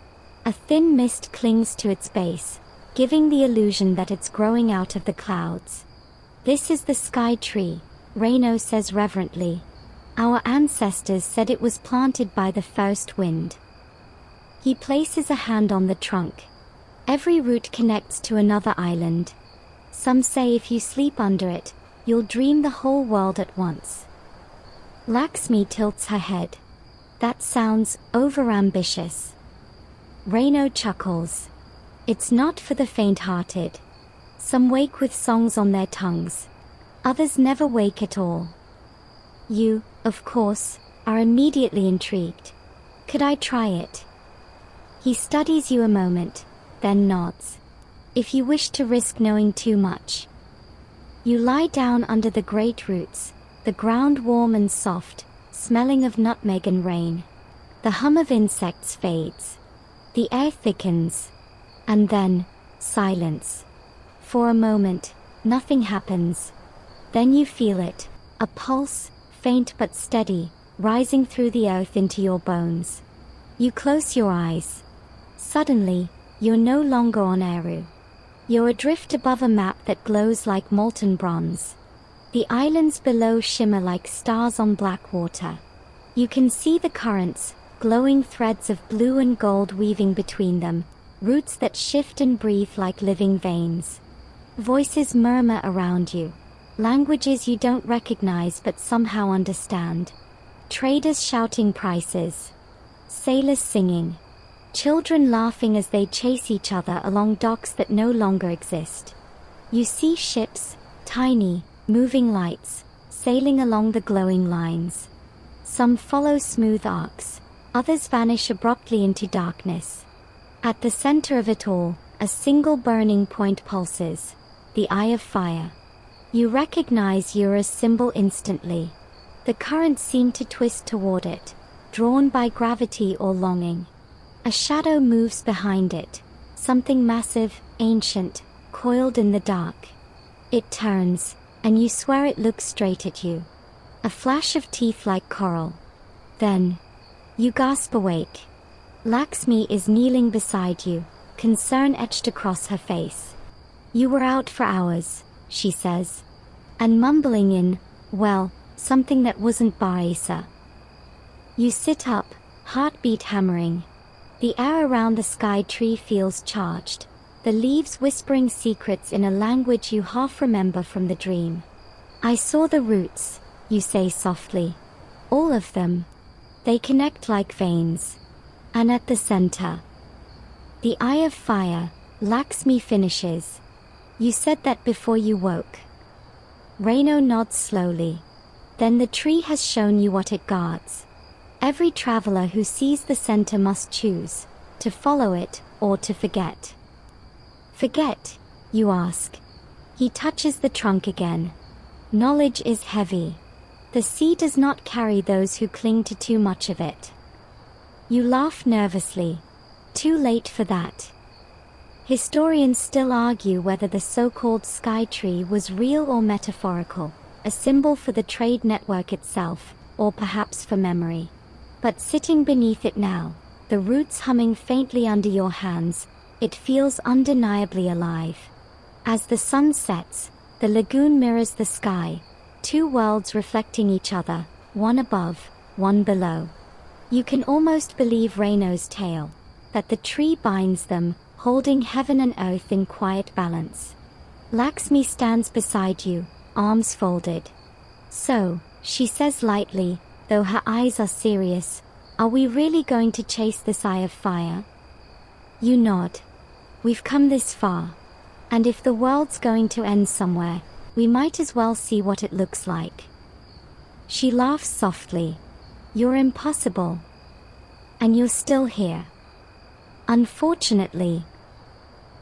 S1: A thin mist clings to its base, giving the illusion that it's growing out of the clouds. This is the sky tree, Reno says reverently. Our ancestors said it was planted by the first wind. He places a hand on the trunk. Every root connects to another island. Some say if you sleep under it, you'll dream the whole world at once. Laxmi tilts her head. That sounds overambitious. Reno chuckles. It's not for the faint-hearted. Some wake with songs on their tongues. Others never wake at all. You, of course, are immediately intrigued. Could I try it? He studies you a moment, then nods. If you wish to risk knowing too much. You lie down under the great roots, the ground warm and soft, smelling of nutmeg and rain. The hum of insects fades. The air thickens. And then, silence. For a moment, nothing happens. Then you feel it, a pulse, faint but steady, rising through the earth into your bones. You close your eyes. Suddenly, you're no longer on Aru. You're adrift above a map that glows like molten bronze. The islands below shimmer like stars on black water. You can see the currents, glowing threads of blue and gold weaving between them, roots that shift and breathe like living veins. Voices murmur around you. Languages you don't recognize but somehow understand. Traders shouting prices. Sailors singing. Children laughing as they chase each other along docks that no longer exist. You see ships, tiny, moving lights, sailing along the glowing lines. Some follow smooth arcs, others vanish abruptly into darkness. At the center of it all, a single burning point pulses, the Eye of Fire. You recognize Yura's symbol instantly. The currents seem to twist toward it, drawn by gravity or longing. A shadow moves behind it, something massive, ancient, coiled in the dark. It turns, and you swear it looks straight at you. A flash of teeth like coral. Then, you gasp awake. Lakshmi is kneeling beside you, concern etched across her face. You were out for hours, she says. And mumbling in, well, something that wasn't Ba'isa. You sit up, heartbeat hammering. The air around the sky tree feels charged, the leaves whispering secrets in a language you half remember from the dream. I saw the roots, you say softly. All of them. They connect like veins. And at the center, the Eye of Fire, Lakshmi finishes. You said that before you woke. Reno nods slowly. Then the tree has shown you what it guards. Every traveler who sees the center must choose, to follow it, or to forget. Forget, you ask. He touches the trunk again. Knowledge is heavy. The sea does not carry those who cling to too much of it. You laugh nervously. Too late for that. Historians still argue whether the so-called sky tree was real or metaphorical, a symbol for the trade network itself, or perhaps for memory. But sitting beneath it now, the roots humming faintly under your hands, it feels undeniably alive. As the sun sets, the lagoon mirrors the sky, two worlds reflecting each other, one above, one below. You can almost believe Reno's tale, that the tree binds them, holding heaven and earth in quiet balance. Lakshmi stands beside you, arms folded. So, she says lightly, though her eyes are serious, are we really going to chase this Eye of Fire? You nod. We've come this far. And if the world's going to end somewhere, we might as well see what it looks like. She laughs softly. You're impossible. And you're still here. Unfortunately.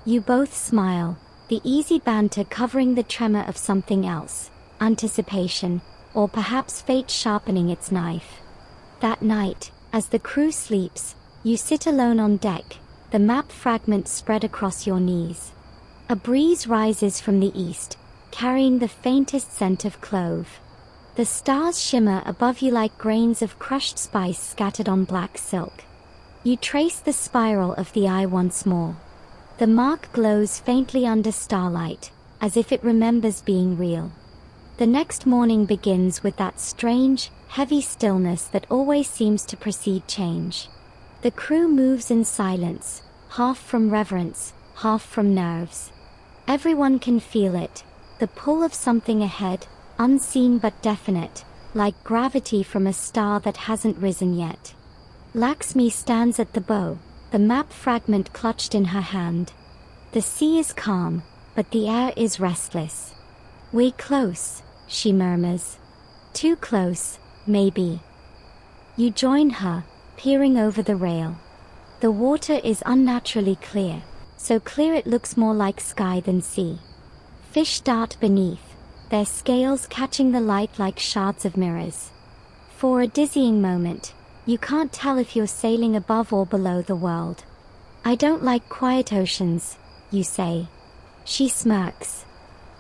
S1: You both smile, the easy banter covering the tremor of something else, anticipation, or perhaps fate sharpening its knife. That night, as the crew sleeps, you sit alone on deck, the map fragment spread across your knees. A breeze rises from the east, carrying the faintest scent of clove. The stars shimmer above you like grains of crushed spice scattered on black silk. You trace the spiral of the eye once more. The mark glows faintly under starlight, as if it remembers being real. The next morning begins with that strange, heavy stillness that always seems to precede change. The crew moves in silence, half from reverence, half from nerves. Everyone can feel it, the pull of something ahead, unseen but definite, like gravity from a star that hasn't risen yet. Lakshmi stands at the bow, the map fragment clutched in her hand. The sea is calm, but the air is restless. We're close, she murmurs. Too close, maybe. You join her, peering over the rail. The water is unnaturally clear, so clear it looks more like sky than sea. Fish dart beneath, their scales catching the light like shards of mirrors. For a dizzying moment, you can't tell if you're sailing above or below the world. I don't like quiet oceans, you say. She smirks.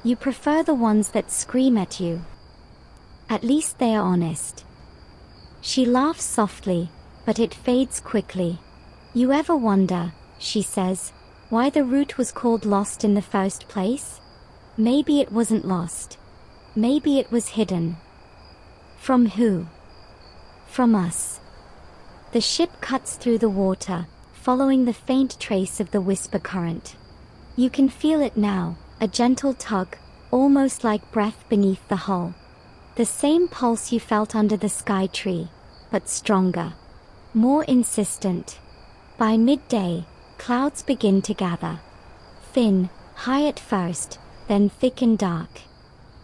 S1: You prefer the ones that scream at you. At least they are honest. She laughs softly, but it fades quickly. You ever wonder, she says, why the route was called Lost in the first place? Maybe it wasn't lost. Maybe it was hidden. From who? From us. The ship cuts through the water, following the faint trace of the whisper current. You can feel it now, a gentle tug, almost like breath beneath the hull. The same pulse you felt under the sky tree, but stronger. More insistent. By midday, clouds begin to gather. Thin, high at first, then thick and dark.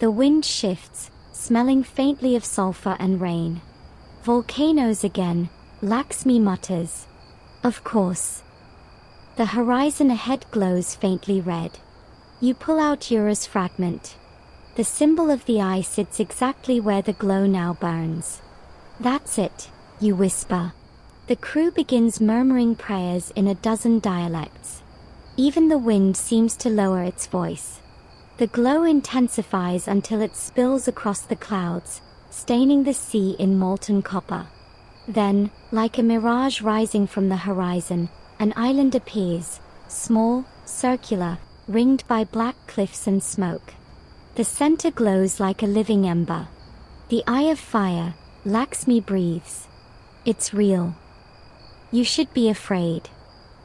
S1: The wind shifts, smelling faintly of sulfur and rain. Volcanoes again, Laxmi mutters. Of course. The horizon ahead glows faintly red. You pull out Ura's fragment. The symbol of the eye sits exactly where the glow now burns. That's it, you whisper. The crew begins murmuring prayers in a dozen dialects. Even the wind seems to lower its voice. The glow intensifies until it spills across the clouds, staining the sea in molten copper. Then, like a mirage rising from the horizon, an island appears, small, circular, ringed by black cliffs and smoke. The center glows like a living ember. The eye of fire, Laxmi breathes. It's real. You should be afraid.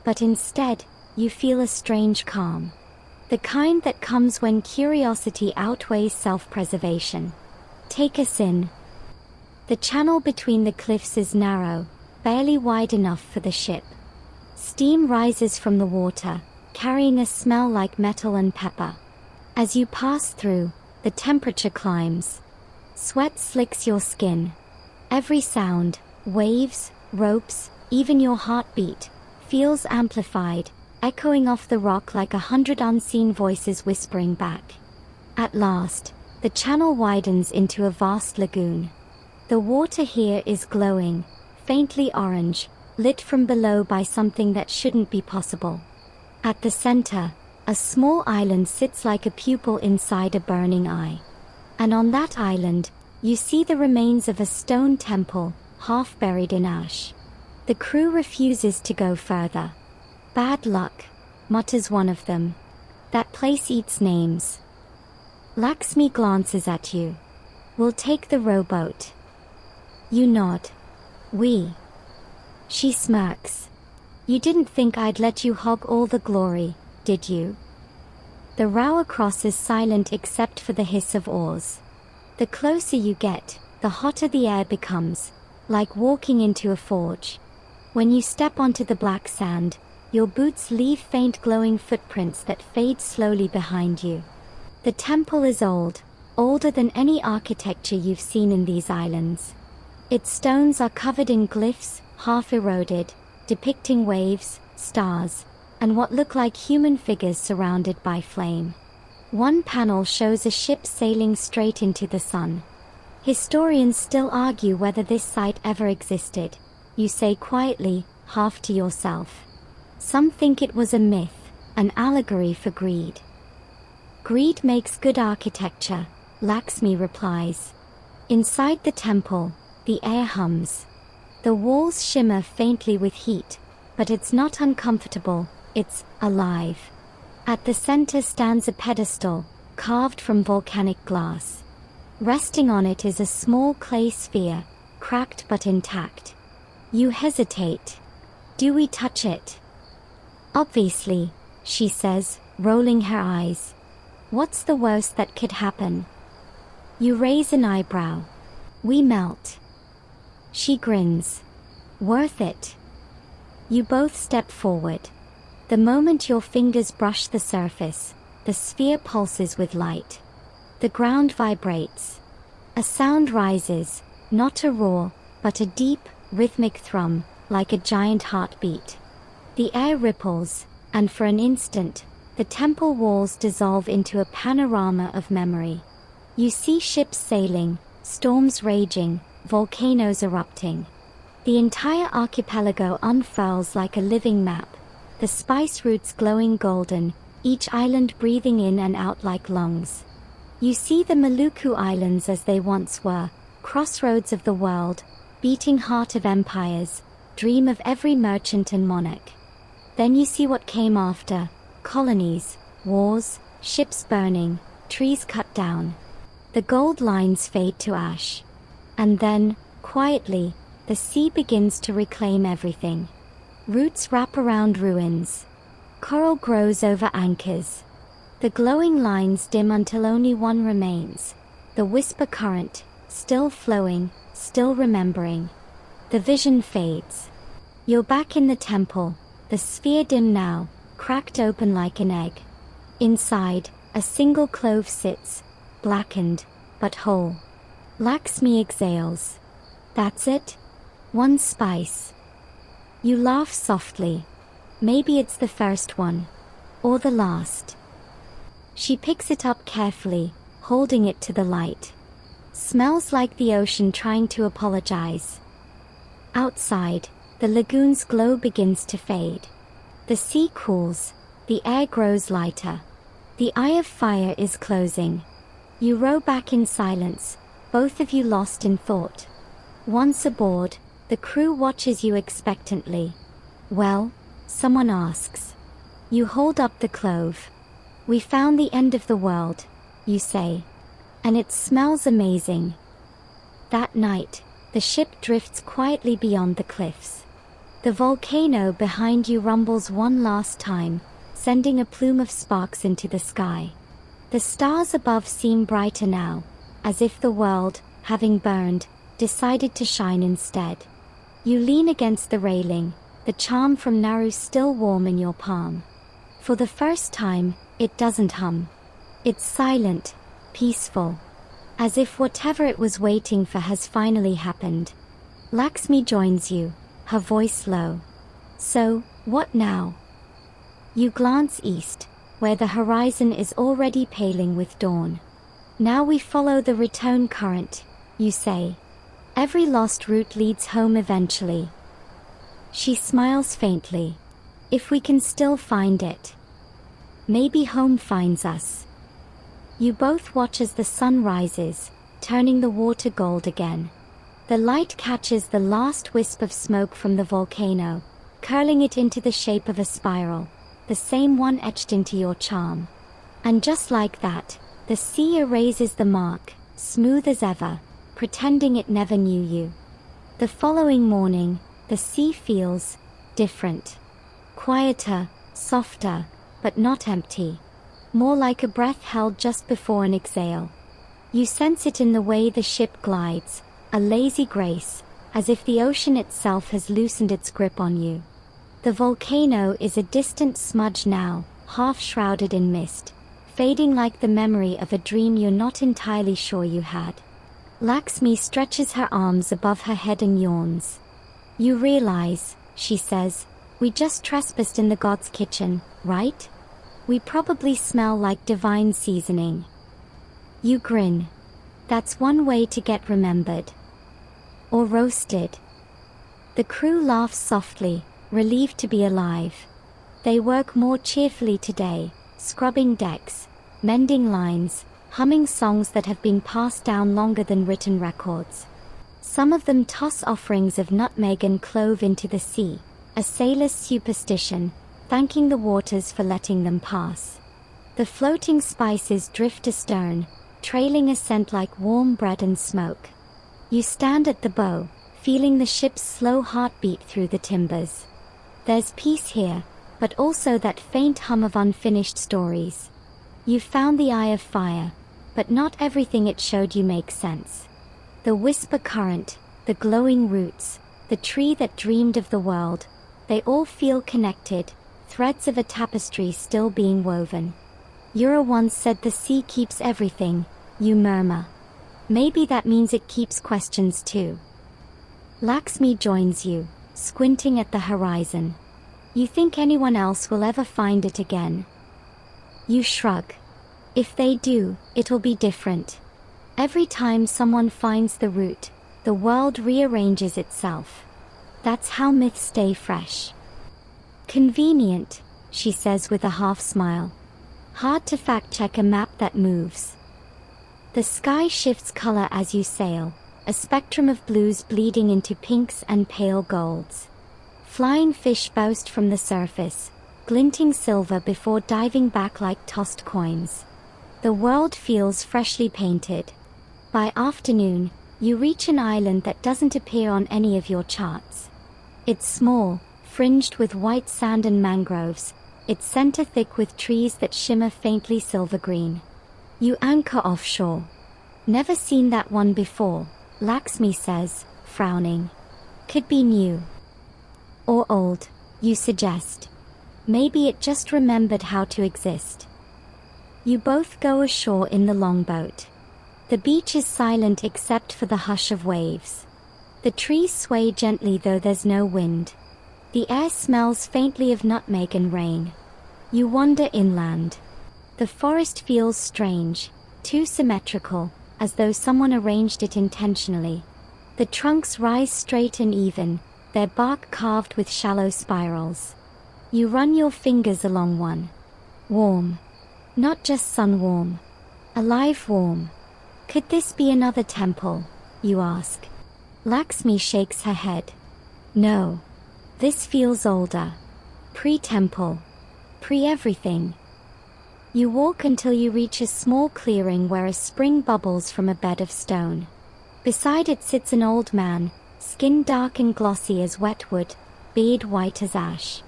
S1: But instead, you feel a strange calm. The kind that comes when curiosity outweighs self-preservation. Take us in. The channel between the cliffs is narrow, barely wide enough for the ship. Steam rises from the water, carrying a smell like metal and pepper. As you pass through, the temperature climbs. Sweat slicks your skin. Every sound, waves, ropes, even your heartbeat, feels amplified, echoing off the rock like 100 unseen voices whispering back. At last, the channel widens into a vast lagoon. The water here is glowing, faintly orange, lit from below by something that shouldn't be possible. At the center, a small island sits like a pupil inside a burning eye. And on that island, you see the remains of a stone temple, half buried in ash. The crew refuses to go further. Bad luck, mutters one of them. That place eats names. Laxmi glances at you. We'll take the rowboat. You nod. We. She smirks. You didn't think I'd let you hog all the glory, did you? The row across is silent except for the hiss of oars. The closer you get, the hotter the air becomes, like walking into a forge. When you step onto the black sand, your boots leave faint glowing footprints that fade slowly behind you. The temple is old, older than any architecture you've seen in these islands. Its stones are covered in glyphs, half eroded, depicting waves, stars, and what look like human figures surrounded by flame. One panel shows a ship sailing straight into the sun. Historians still argue whether this site ever existed, you say quietly, half to yourself. Some think it was a myth, an allegory for greed. Greed makes good architecture, Laxmi replies. Inside the temple, the air hums. The walls shimmer faintly with heat, but it's not uncomfortable, it's alive. At the center stands a pedestal, carved from volcanic glass. Resting on it is a small clay sphere, cracked but intact. You hesitate. Do we touch it? Obviously, she says, rolling her eyes. What's the worst that could happen? You raise an eyebrow. We melt. She grins. Worth it. You both step forward. The moment your fingers brush the surface, the sphere pulses with light. The ground vibrates. A sound rises, not a roar, but a deep, rhythmic thrum, like a giant heartbeat. The air ripples, and for an instant, the temple walls dissolve into a panorama of memory. You see ships sailing, storms raging, volcanoes erupting. The entire archipelago unfurls like a living map, the spice roots glowing golden, each island breathing in and out like lungs. You see the Maluku Islands as they once were, crossroads of the world, beating heart of empires, dream of every merchant and monarch. Then you see what came after, colonies, wars, ships burning, trees cut down. The gold lines fade to ash. And then, quietly, the sea begins to reclaim everything. Roots wrap around ruins. Coral grows over anchors. The glowing lines dim until only one remains. The whisper current, still flowing, still remembering. The vision fades. You're back in the temple, the sphere dim now, cracked open like an egg. Inside, A single clove sits, blackened, but whole. Lakshmi exhales. That's it? One spice. You laugh softly. Maybe it's the first one. Or the last. She picks it up carefully, holding it to the light. Smells like the ocean trying to apologize. Outside, the lagoon's glow begins to fade. The sea cools, the air grows lighter. The eye of fire is closing. You row back in silence, both of you lost in thought. Once aboard, the crew watches you expectantly. Well, someone asks. You hold up the clove. We found the end of the world, you say. And it smells amazing. That night, the ship drifts quietly beyond the cliffs. The volcano behind you rumbles one last time, sending a plume of sparks into the sky. The stars above seem brighter now, as if the world, having burned, decided to shine instead. You lean against the railing, the charm from Nauru still warm in your palm. For the first time, it doesn't hum. It's silent, peaceful, as if whatever it was waiting for has finally happened. Lakshmi joins you, her voice low. So, what now? You glance east, where the horizon is already paling with dawn. Now we follow the return current, you say. Every lost route leads home eventually. She smiles faintly. If we can still find it. Maybe home finds us. You both watch as the sun rises, turning the water gold again. The light catches the last wisp of smoke from the volcano, curling it into the shape of a spiral, the same one etched into your charm. And just like that, the sea erases the mark, smooth as ever, pretending it never knew you. The following morning, the sea feels different. Quieter, softer, but not empty. More like a breath held just before an exhale. You sense it in the way the ship glides, a lazy grace, as if the ocean itself has loosened its grip on you. The volcano is a distant smudge now, half shrouded in mist, fading like the memory of a dream you're not entirely sure you had. Lakshmi stretches her arms above her head and yawns. You realize, she says, we just trespassed in the god's kitchen, right? We probably smell like divine seasoning. You grin. That's one way to get remembered. Or roasted. The crew laughs softly, relieved to be alive. They work more cheerfully today, scrubbing decks, mending lines, humming songs that have been passed down longer than written records. Some of them toss offerings of nutmeg and clove into the sea, a sailor's superstition, thanking the waters for letting them pass. The floating spices drift astern, trailing a scent like warm bread and smoke. You stand at the bow, feeling the ship's slow heartbeat through the timbers. There's peace here, but also that faint hum of unfinished stories. You found the eye of fire, but not everything it showed you makes sense. The whisper current, the glowing roots, the tree that dreamed of the world, they all feel connected, threads of a tapestry still being woven. Yura once said the sea keeps everything, you murmur. Maybe that means it keeps questions too. Lakshmi joins you, squinting at the horizon. You think anyone else will ever find it again? You shrug. If they do, it'll be different. Every time someone finds the route, the world rearranges itself. That's how myths stay fresh. Convenient, she says with a half smile. Hard to fact-check a map that moves. The sky shifts color as you sail, a spectrum of blues bleeding into pinks and pale golds. Flying fish boust from the surface, glinting silver before diving back like tossed coins. The world feels freshly painted. By afternoon, you reach an island that doesn't appear on any of your charts. It's small, fringed with white sand and mangroves, its center thick with trees that shimmer faintly silver green. You anchor offshore. Never seen that one before, Lakshmi says, frowning. Could be new. Or old, you suggest. Maybe it just remembered how to exist. You both go ashore in the longboat. The beach is silent except for the hush of waves. The trees sway gently though there's no wind. The air smells faintly of nutmeg and rain. You wander inland. The forest feels strange, too symmetrical, as though someone arranged it intentionally. The trunks rise straight and even, their bark carved with shallow spirals. You run your fingers along one. Warm. Not just sun warm. Alive warm. Could this be another temple? You ask. Lakshmi shakes her head. No. This feels older. Pre-temple. Pre-everything. You walk until you reach a small clearing where a spring bubbles from a bed of stone. Beside it sits an old man, skin dark and glossy as wetwood, beard white as ash.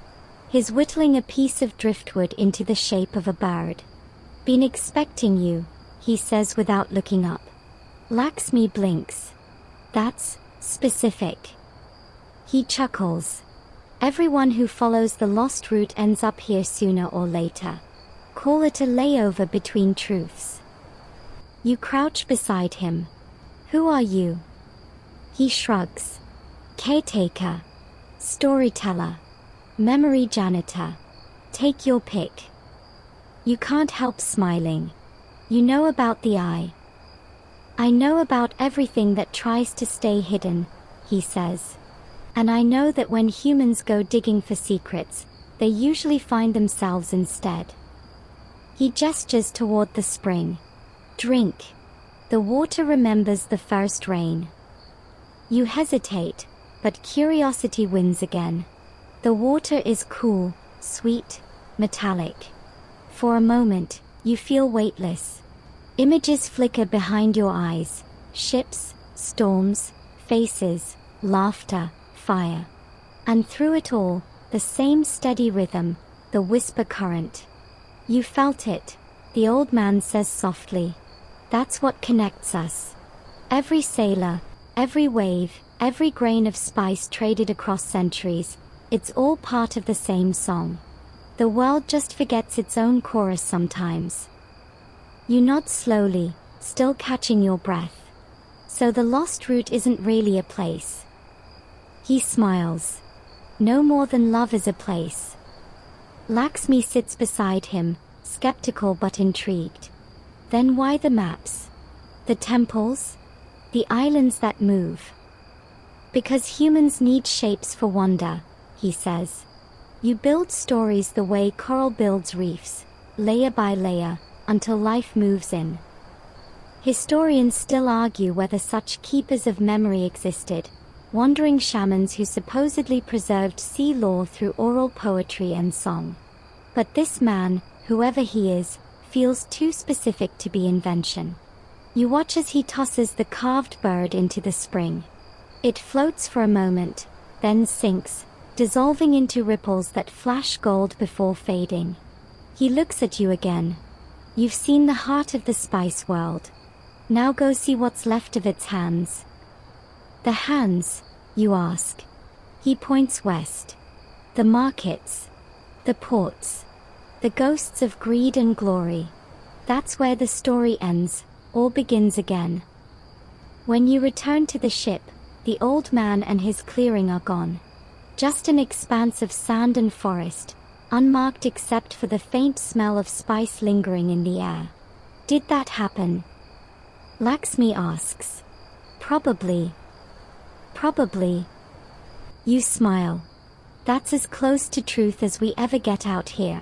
S1: He's whittling a piece of driftwood into the shape of a bird. Been expecting you, he says without looking up. Lakshmi blinks. That's specific. He chuckles. Everyone who follows the lost route ends up here sooner or later. Call it a layover between truths. You crouch beside him. Who are you? He shrugs. Caretaker. Storyteller. Memory janitor. Take your pick. You can't help smiling. You know about the eye. I know about everything that tries to stay hidden, he says. And I know that when humans go digging for secrets, they usually find themselves instead. He gestures toward the spring. Drink. The water remembers the first rain. You hesitate, but curiosity wins again. The water is cool, sweet, metallic. For a moment, you feel weightless. Images flicker behind your eyes. Ships, storms, faces, laughter, fire. And through it all, the same steady rhythm, the whisper current. You felt it, the old man says softly. That's what connects us. Every sailor, every wave, every grain of spice traded across centuries, it's all part of the same song. The world just forgets its own chorus sometimes. You nod slowly, still catching your breath. So the lost route isn't really a place. He smiles. No more than love is a place. Lakshmi sits beside him, skeptical but intrigued. Then why the maps? The temples? The islands that move? Because humans need shapes for wonder, he says. You build stories the way coral builds reefs, layer by layer, until life moves in. Historians still argue whether such keepers of memory existed, wandering shamans who supposedly preserved sea lore through oral poetry and song. But this man, whoever he is, feels too specific to be invention. You watch as he tosses the carved bird into the spring. It floats for a moment, then sinks, dissolving into ripples that flash gold before fading. He looks at you again. You've seen the heart of the spice world. Now go see what's left of its hands. The hands, you ask. He points west. The markets. The ports. The ghosts of greed and glory. That's where the story ends, or begins again. When you return to the ship, the old man and his clearing are gone. Just an expanse of sand and forest, unmarked except for the faint smell of spice lingering in the air. Did that happen? Lakshmi asks. Probably. Probably. You smile. That's as close to truth as we ever get out here.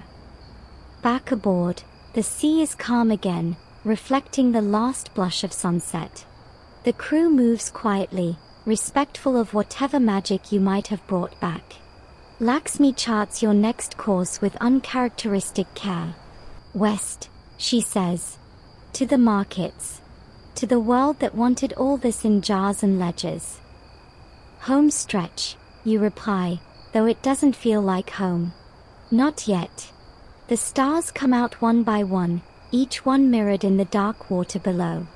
S1: Back aboard, the sea is calm again, reflecting the last blush of sunset. The crew moves quietly, respectful of whatever magic you might have brought back. Lakshmi charts your next course with uncharacteristic care. West, she says. To the markets. To the world that wanted all this in jars and ledgers. Home stretch, you reply, though it doesn't feel like home. Not yet. The stars come out one by one, each one mirrored in the dark water below.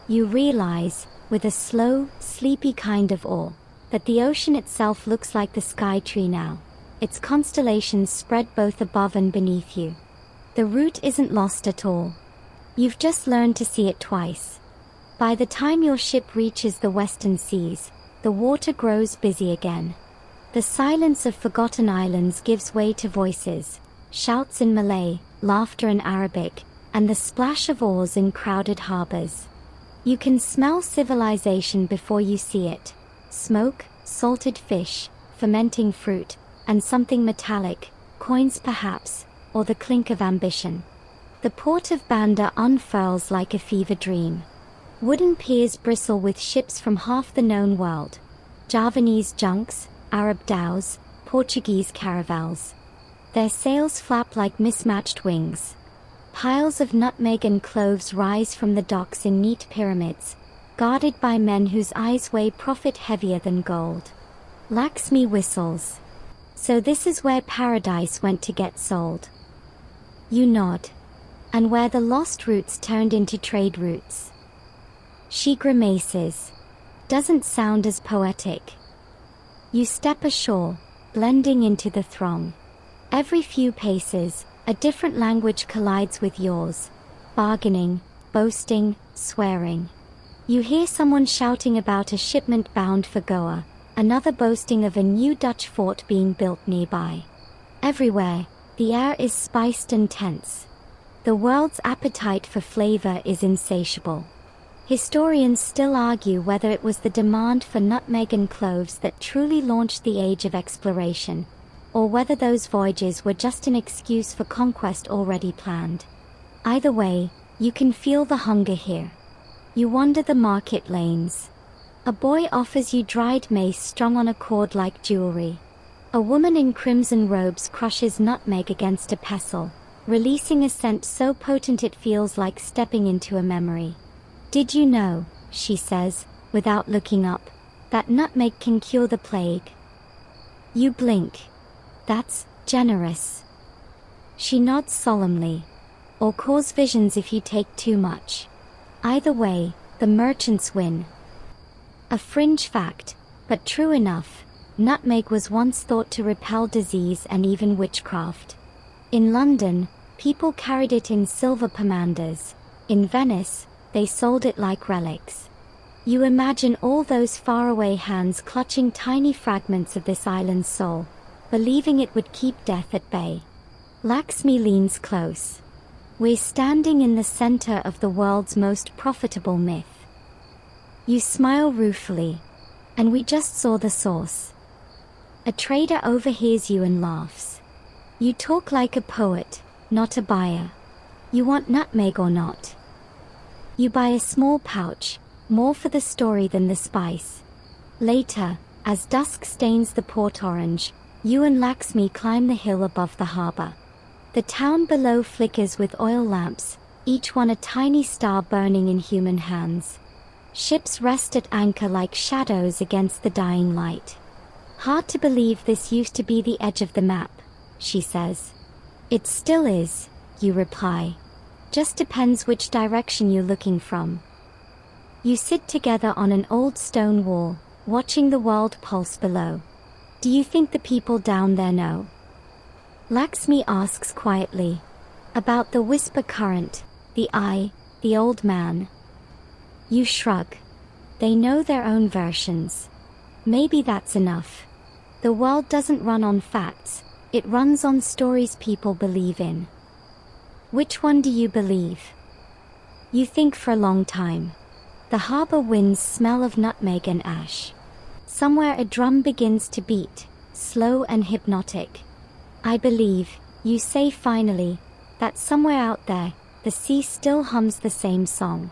S1: You realize, with a slow, sleepy kind of awe, that the ocean itself looks like the sky tree now, its constellations spread both above and beneath you. The route isn't lost at all, You've just learned to see it twice. By the time your ship reaches the western seas, the water grows busy again. The silence of forgotten islands gives way to voices, shouts in Malay, laughter in Arabic, and the splash of oars in crowded harbors. You can smell civilization before you see it. Smoke, salted fish, fermenting fruit, and something metallic, coins perhaps, or the clink of ambition. The port of Banda unfurls like a fever dream. Wooden piers bristle with ships from half the known world. Javanese junks, Arab dhows, Portuguese caravels. Their sails flap like mismatched wings. Piles of nutmeg and cloves rise from the docks in neat pyramids, guarded by men whose eyes weigh profit heavier than gold. Laxmi whistles. So this is where paradise went to get sold. You nod. And where the lost routes turned into trade routes. She grimaces. Doesn't sound as poetic. You step ashore, blending into the throng. Every few paces, a different language collides with yours. Bargaining, boasting, swearing. You hear someone shouting about a shipment bound for Goa, another boasting of a new Dutch fort being built nearby. Everywhere, the air is spiced and tense. The world's appetite for flavor is insatiable. Historians still argue whether it was the demand for nutmeg and cloves that truly launched the age of exploration, or whether those voyages were just an excuse for conquest already planned. Either way, you can feel the hunger here. You wander the market lanes. A boy offers you dried mace strung on a cord like jewelry. A woman in crimson robes crushes nutmeg against a pestle, releasing a scent so potent it feels like stepping into a memory. Did you know, she says, without looking up, that nutmeg can cure the plague? You blink. That's generous. She nods solemnly. Or cause visions if you take too much. Either way, the merchants win. A fringe fact, but true enough, nutmeg was once thought to repel disease and even witchcraft. In London, people carried it in silver pomanders. In Venice, they sold it like relics. You imagine all those faraway hands clutching tiny fragments of this island's soul, believing it would keep death at bay. Laxmi leans close. We're standing in the center of the world's most profitable myth. You smile ruefully. And we just saw the source. A trader overhears you and laughs. You talk like a poet, not a buyer. You want nutmeg or not? You buy a small pouch, more for the story than the spice. Later, as dusk stains the port orange, you and Laxmi climb the hill above the harbor. The town below flickers with oil lamps, each one a tiny star burning in human hands. Ships rest at anchor like shadows against the dying light. Hard to believe this used to be the edge of the map, she says. It still is, you reply. Just depends which direction you're looking from. You sit together on an old stone wall, watching the world pulse below. Do you think the people down there know? Laxmi asks quietly. About the whisper current, the eye, the old man. You shrug. They know their own versions. Maybe that's enough. The world doesn't run on facts, it runs on stories people believe in. Which one do you believe? You think for a long time. The harbor winds smell of nutmeg and ash. Somewhere a drum begins to beat, slow and hypnotic. I believe, you say finally, that somewhere out there, the sea still hums the same song.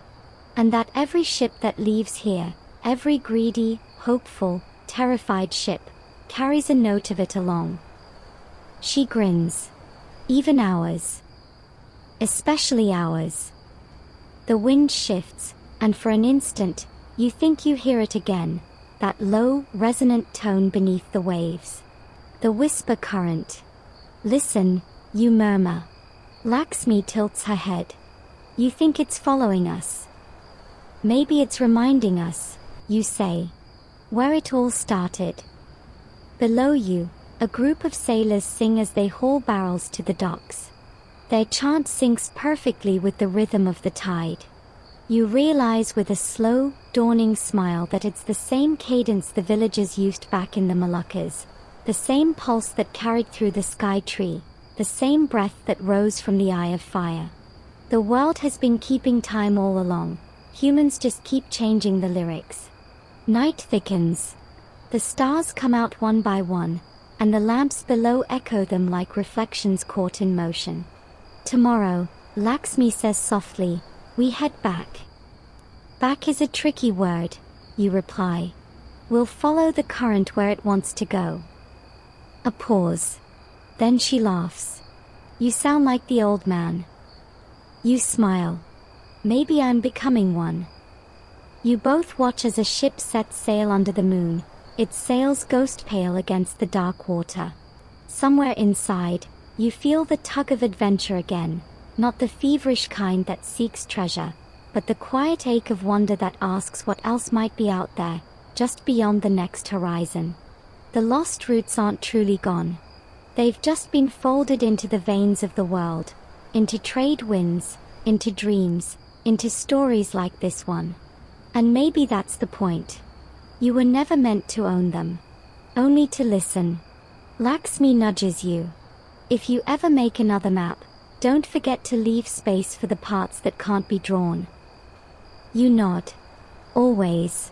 S1: And that every ship that leaves here, every greedy, hopeful, terrified ship, carries a note of it along. She grins. Even ours. Especially ours. The wind shifts, and for an instant, you think you hear it again, that low, resonant tone beneath the waves. The whisper current. Listen, you murmur. Laxmi tilts her head. You think it's following us. Maybe it's reminding us, you say, where it all started. Below you, a group of sailors sing as they haul barrels to the docks. Their chant syncs perfectly with the rhythm of the tide. You realize with a slow, dawning smile that it's the same cadence the villagers used back in the Moluccas, the same pulse that carried through the sky tree, the same breath that rose from the eye of fire. The world has been keeping time all along. Humans just keep changing the lyrics. Night thickens. The stars come out one by one, and the lamps below echo them like reflections caught in motion. Tomorrow, Lakshmi says softly, we head back. Back is a tricky word, you reply. We'll follow the current where it wants to go. A pause. Then she laughs. You sound like the old man. You smile. Maybe I'm becoming one. You both watch as a ship sets sail under the moon, its sails ghost pale against the dark water. Somewhere inside, you feel the tug of adventure again, not the feverish kind that seeks treasure, but the quiet ache of wonder that asks what else might be out there, just beyond the next horizon. The lost roots aren't truly gone. They've just been folded into the veins of the world, into trade winds, into dreams, into stories like this one. And maybe that's the point. You were never meant to own them, only to listen. Lakshmi nudges you. If you ever make another map, don't forget to leave space for the parts that can't be drawn. You nod. Always.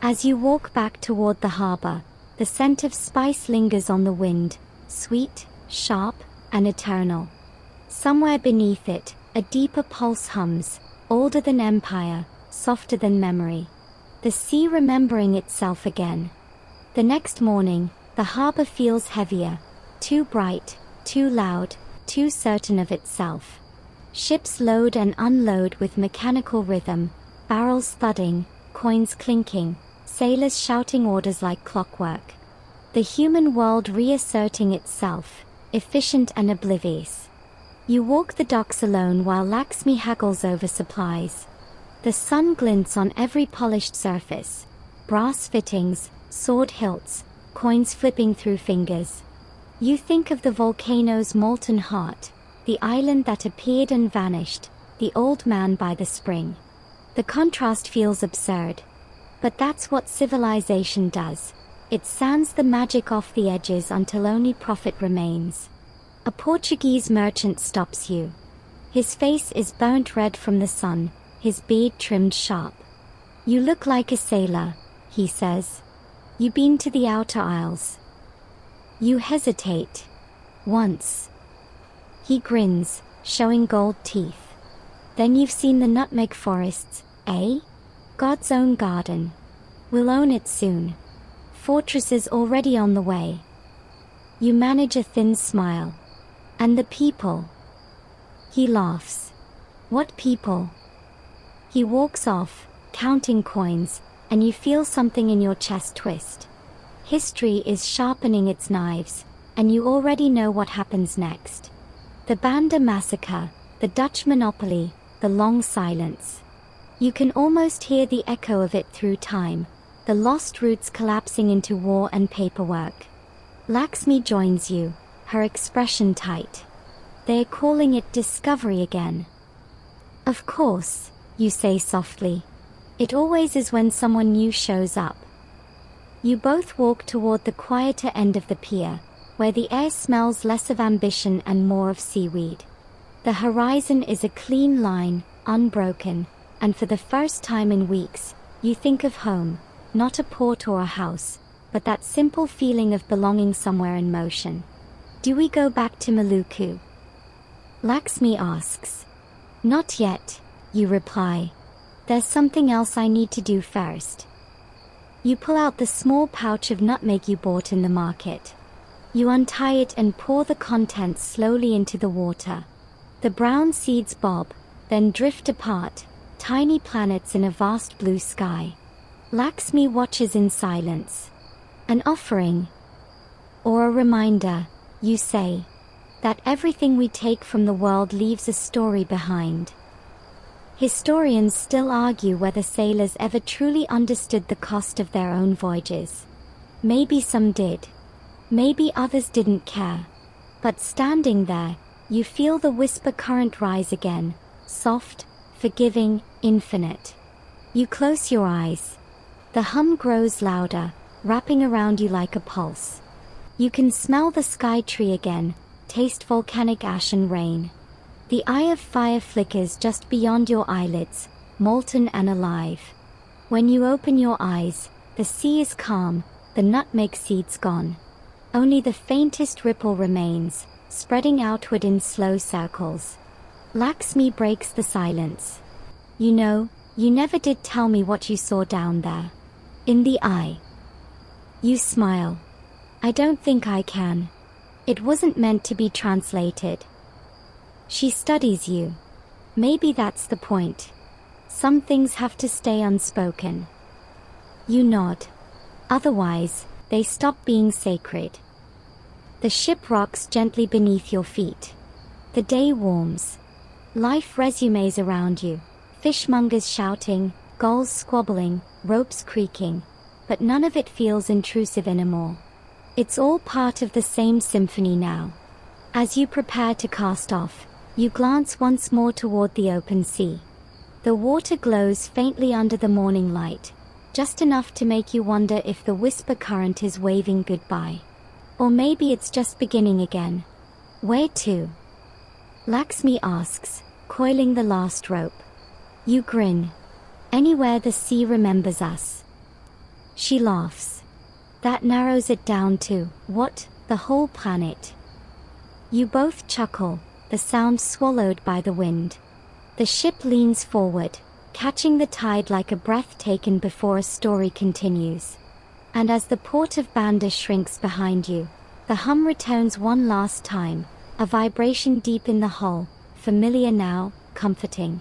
S1: As you walk back toward the harbor, the scent of spice lingers on the wind, sweet, sharp, and eternal. Somewhere beneath it, a deeper pulse hums, older than empire, softer than memory. The sea remembering itself again. The next morning, the harbor feels heavier, too bright, too loud, too certain of itself. Ships load and unload with mechanical rhythm, barrels thudding, coins clinking, sailors shouting orders like clockwork. The human world reasserting itself, efficient and oblivious. You walk the docks alone while Lakshmi haggles over supplies. The sun glints on every polished surface, brass fittings, sword hilts, coins flipping through fingers. You think of the volcano's molten heart, the island that appeared and vanished, the old man by the spring. The contrast feels absurd. But that's what civilization does. It sands the magic off the edges until only profit remains. A Portuguese merchant stops you. His face is burnt red from the sun, his beard trimmed sharp. You look like a sailor, he says. You been to the outer isles? You hesitate. Once. He grins, showing gold teeth. Then you've seen the nutmeg forests, eh? God's own garden. We'll own it soon. Fortresses already on the way. You manage a thin smile. And the people. He laughs. What people? He walks off, counting coins, and you feel something in your chest twist. History is sharpening its knives, and you already know what happens next. The Banda massacre, the Dutch monopoly, the long silence. You can almost hear the echo of it through time, the lost roots collapsing into war and paperwork. Lakshmi joins you, her expression tight. They're calling it discovery again. Of course, you say softly. It always is when someone new shows up. You both walk toward the quieter end of the pier, where the air smells less of ambition and more of seaweed. The horizon is a clean line, unbroken, and for the first time in weeks, you think of home, not a port or a house, but that simple feeling of belonging somewhere in motion. Do we go back to Maluku? Lakshmi asks. Not yet, you reply. There's something else I need to do first. You pull out the small pouch of nutmeg you bought in the market. You untie it and pour the contents slowly into the water. The brown seeds bob, then drift apart, tiny planets in a vast blue sky. Lakshmi watches in silence. An offering. Or a reminder, you say, that everything we take from the world leaves a story behind. Historians still argue whether sailors ever truly understood the cost of their own voyages. Maybe some did. Maybe others didn't care. But standing there, You feel the whisper current rise again, soft, forgiving, infinite. You close your eyes. The hum grows louder, wrapping around you like a pulse. You can smell the sky tree again, taste volcanic ash and rain. The eye of fire flickers just beyond your eyelids, molten and alive. When you open your eyes, the sea is calm, the nutmeg seed's gone. Only the faintest ripple remains, spreading outward in slow circles. Lakshmi breaks the silence. You know, you never did tell me what you saw down there. In the eye. You smile. I don't think I can. It wasn't meant to be translated. She studies you. Maybe that's the point. Some things have to stay unspoken. You nod. Otherwise, they stop being sacred. The ship rocks gently beneath your feet. The day warms. Life resumes around you. Fishmongers shouting, gulls squabbling, ropes creaking. But none of it feels intrusive anymore. It's all part of the same symphony now. As you prepare to cast off, you glance once more toward the open sea. The water glows faintly under the morning light, just enough to make you wonder if the whisper current is waving goodbye. Or maybe it's just beginning again. Where to? Lakshmi asks, coiling the last rope. You grin. Anywhere the sea remembers us. She laughs. That narrows it down to, what, the whole planet. You both chuckle, the sound swallowed by the wind. The ship leans forward, catching the tide like a breath taken before a story continues. And as the port of Banda shrinks behind you, the hum returns one last time, a vibration deep in the hull, familiar now, comforting.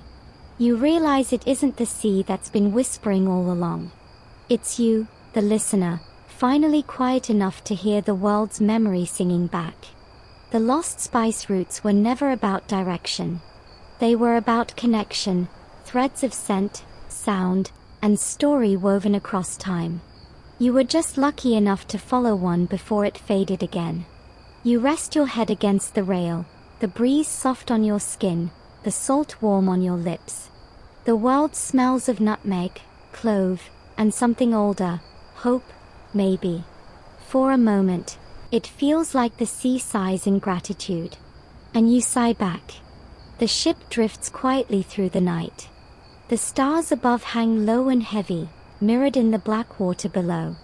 S1: You realize it isn't the sea that's been whispering all along. It's you, the listener, finally quiet enough to hear the world's memory singing back. The lost spice routes were never about direction. They were about connection, threads of scent, sound, and story woven across time. You were just lucky enough to follow one before it faded again. You rest your head against the rail, the breeze soft on your skin, the salt warm on your lips. The world smells of nutmeg, clove, and something older, hope, maybe. For a moment, it feels like the sea sighs in gratitude. And you sigh back. The ship drifts quietly through the night. The stars above hang low and heavy, mirrored in the black water below.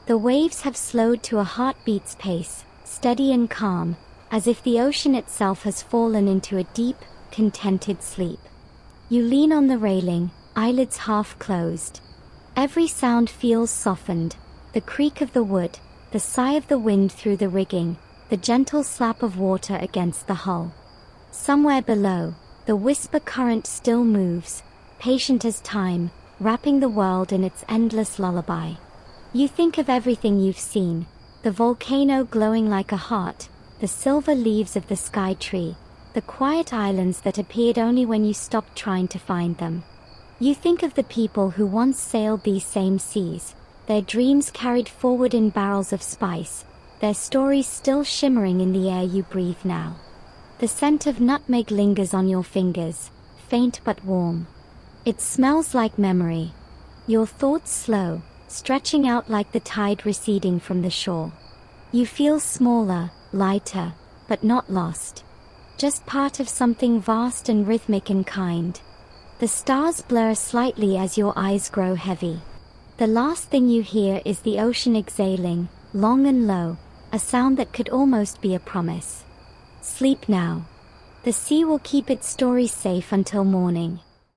S1: The waves have slowed to a heartbeat's pace, steady and calm, as if the ocean itself has fallen into a deep, contented sleep. You lean on the railing, eyelids half closed. Every sound feels softened, the creak of the wood, the sigh of the wind through the rigging, the gentle slap of water against the hull. Somewhere below, the whisper current still moves, patient as time, wrapping the world in its endless lullaby. You think of everything you've seen, the volcano glowing like a heart, the silver leaves of the sky tree, the quiet islands that appeared only when you stopped trying to find them. You think of the people who once sailed these same seas, their dreams carried forward in barrels of spice, their stories still shimmering in the air you breathe now. The scent of nutmeg lingers on your fingers, faint but warm. It smells like memory. Your thoughts slow, stretching out like the tide receding from the shore. You feel smaller, lighter, but not lost. Just part of something vast and rhythmic and kind. The stars blur slightly as your eyes grow heavy. The last thing you hear is the ocean exhaling, long and low, a sound that could almost be a promise. Sleep now. The sea will keep its story safe until morning.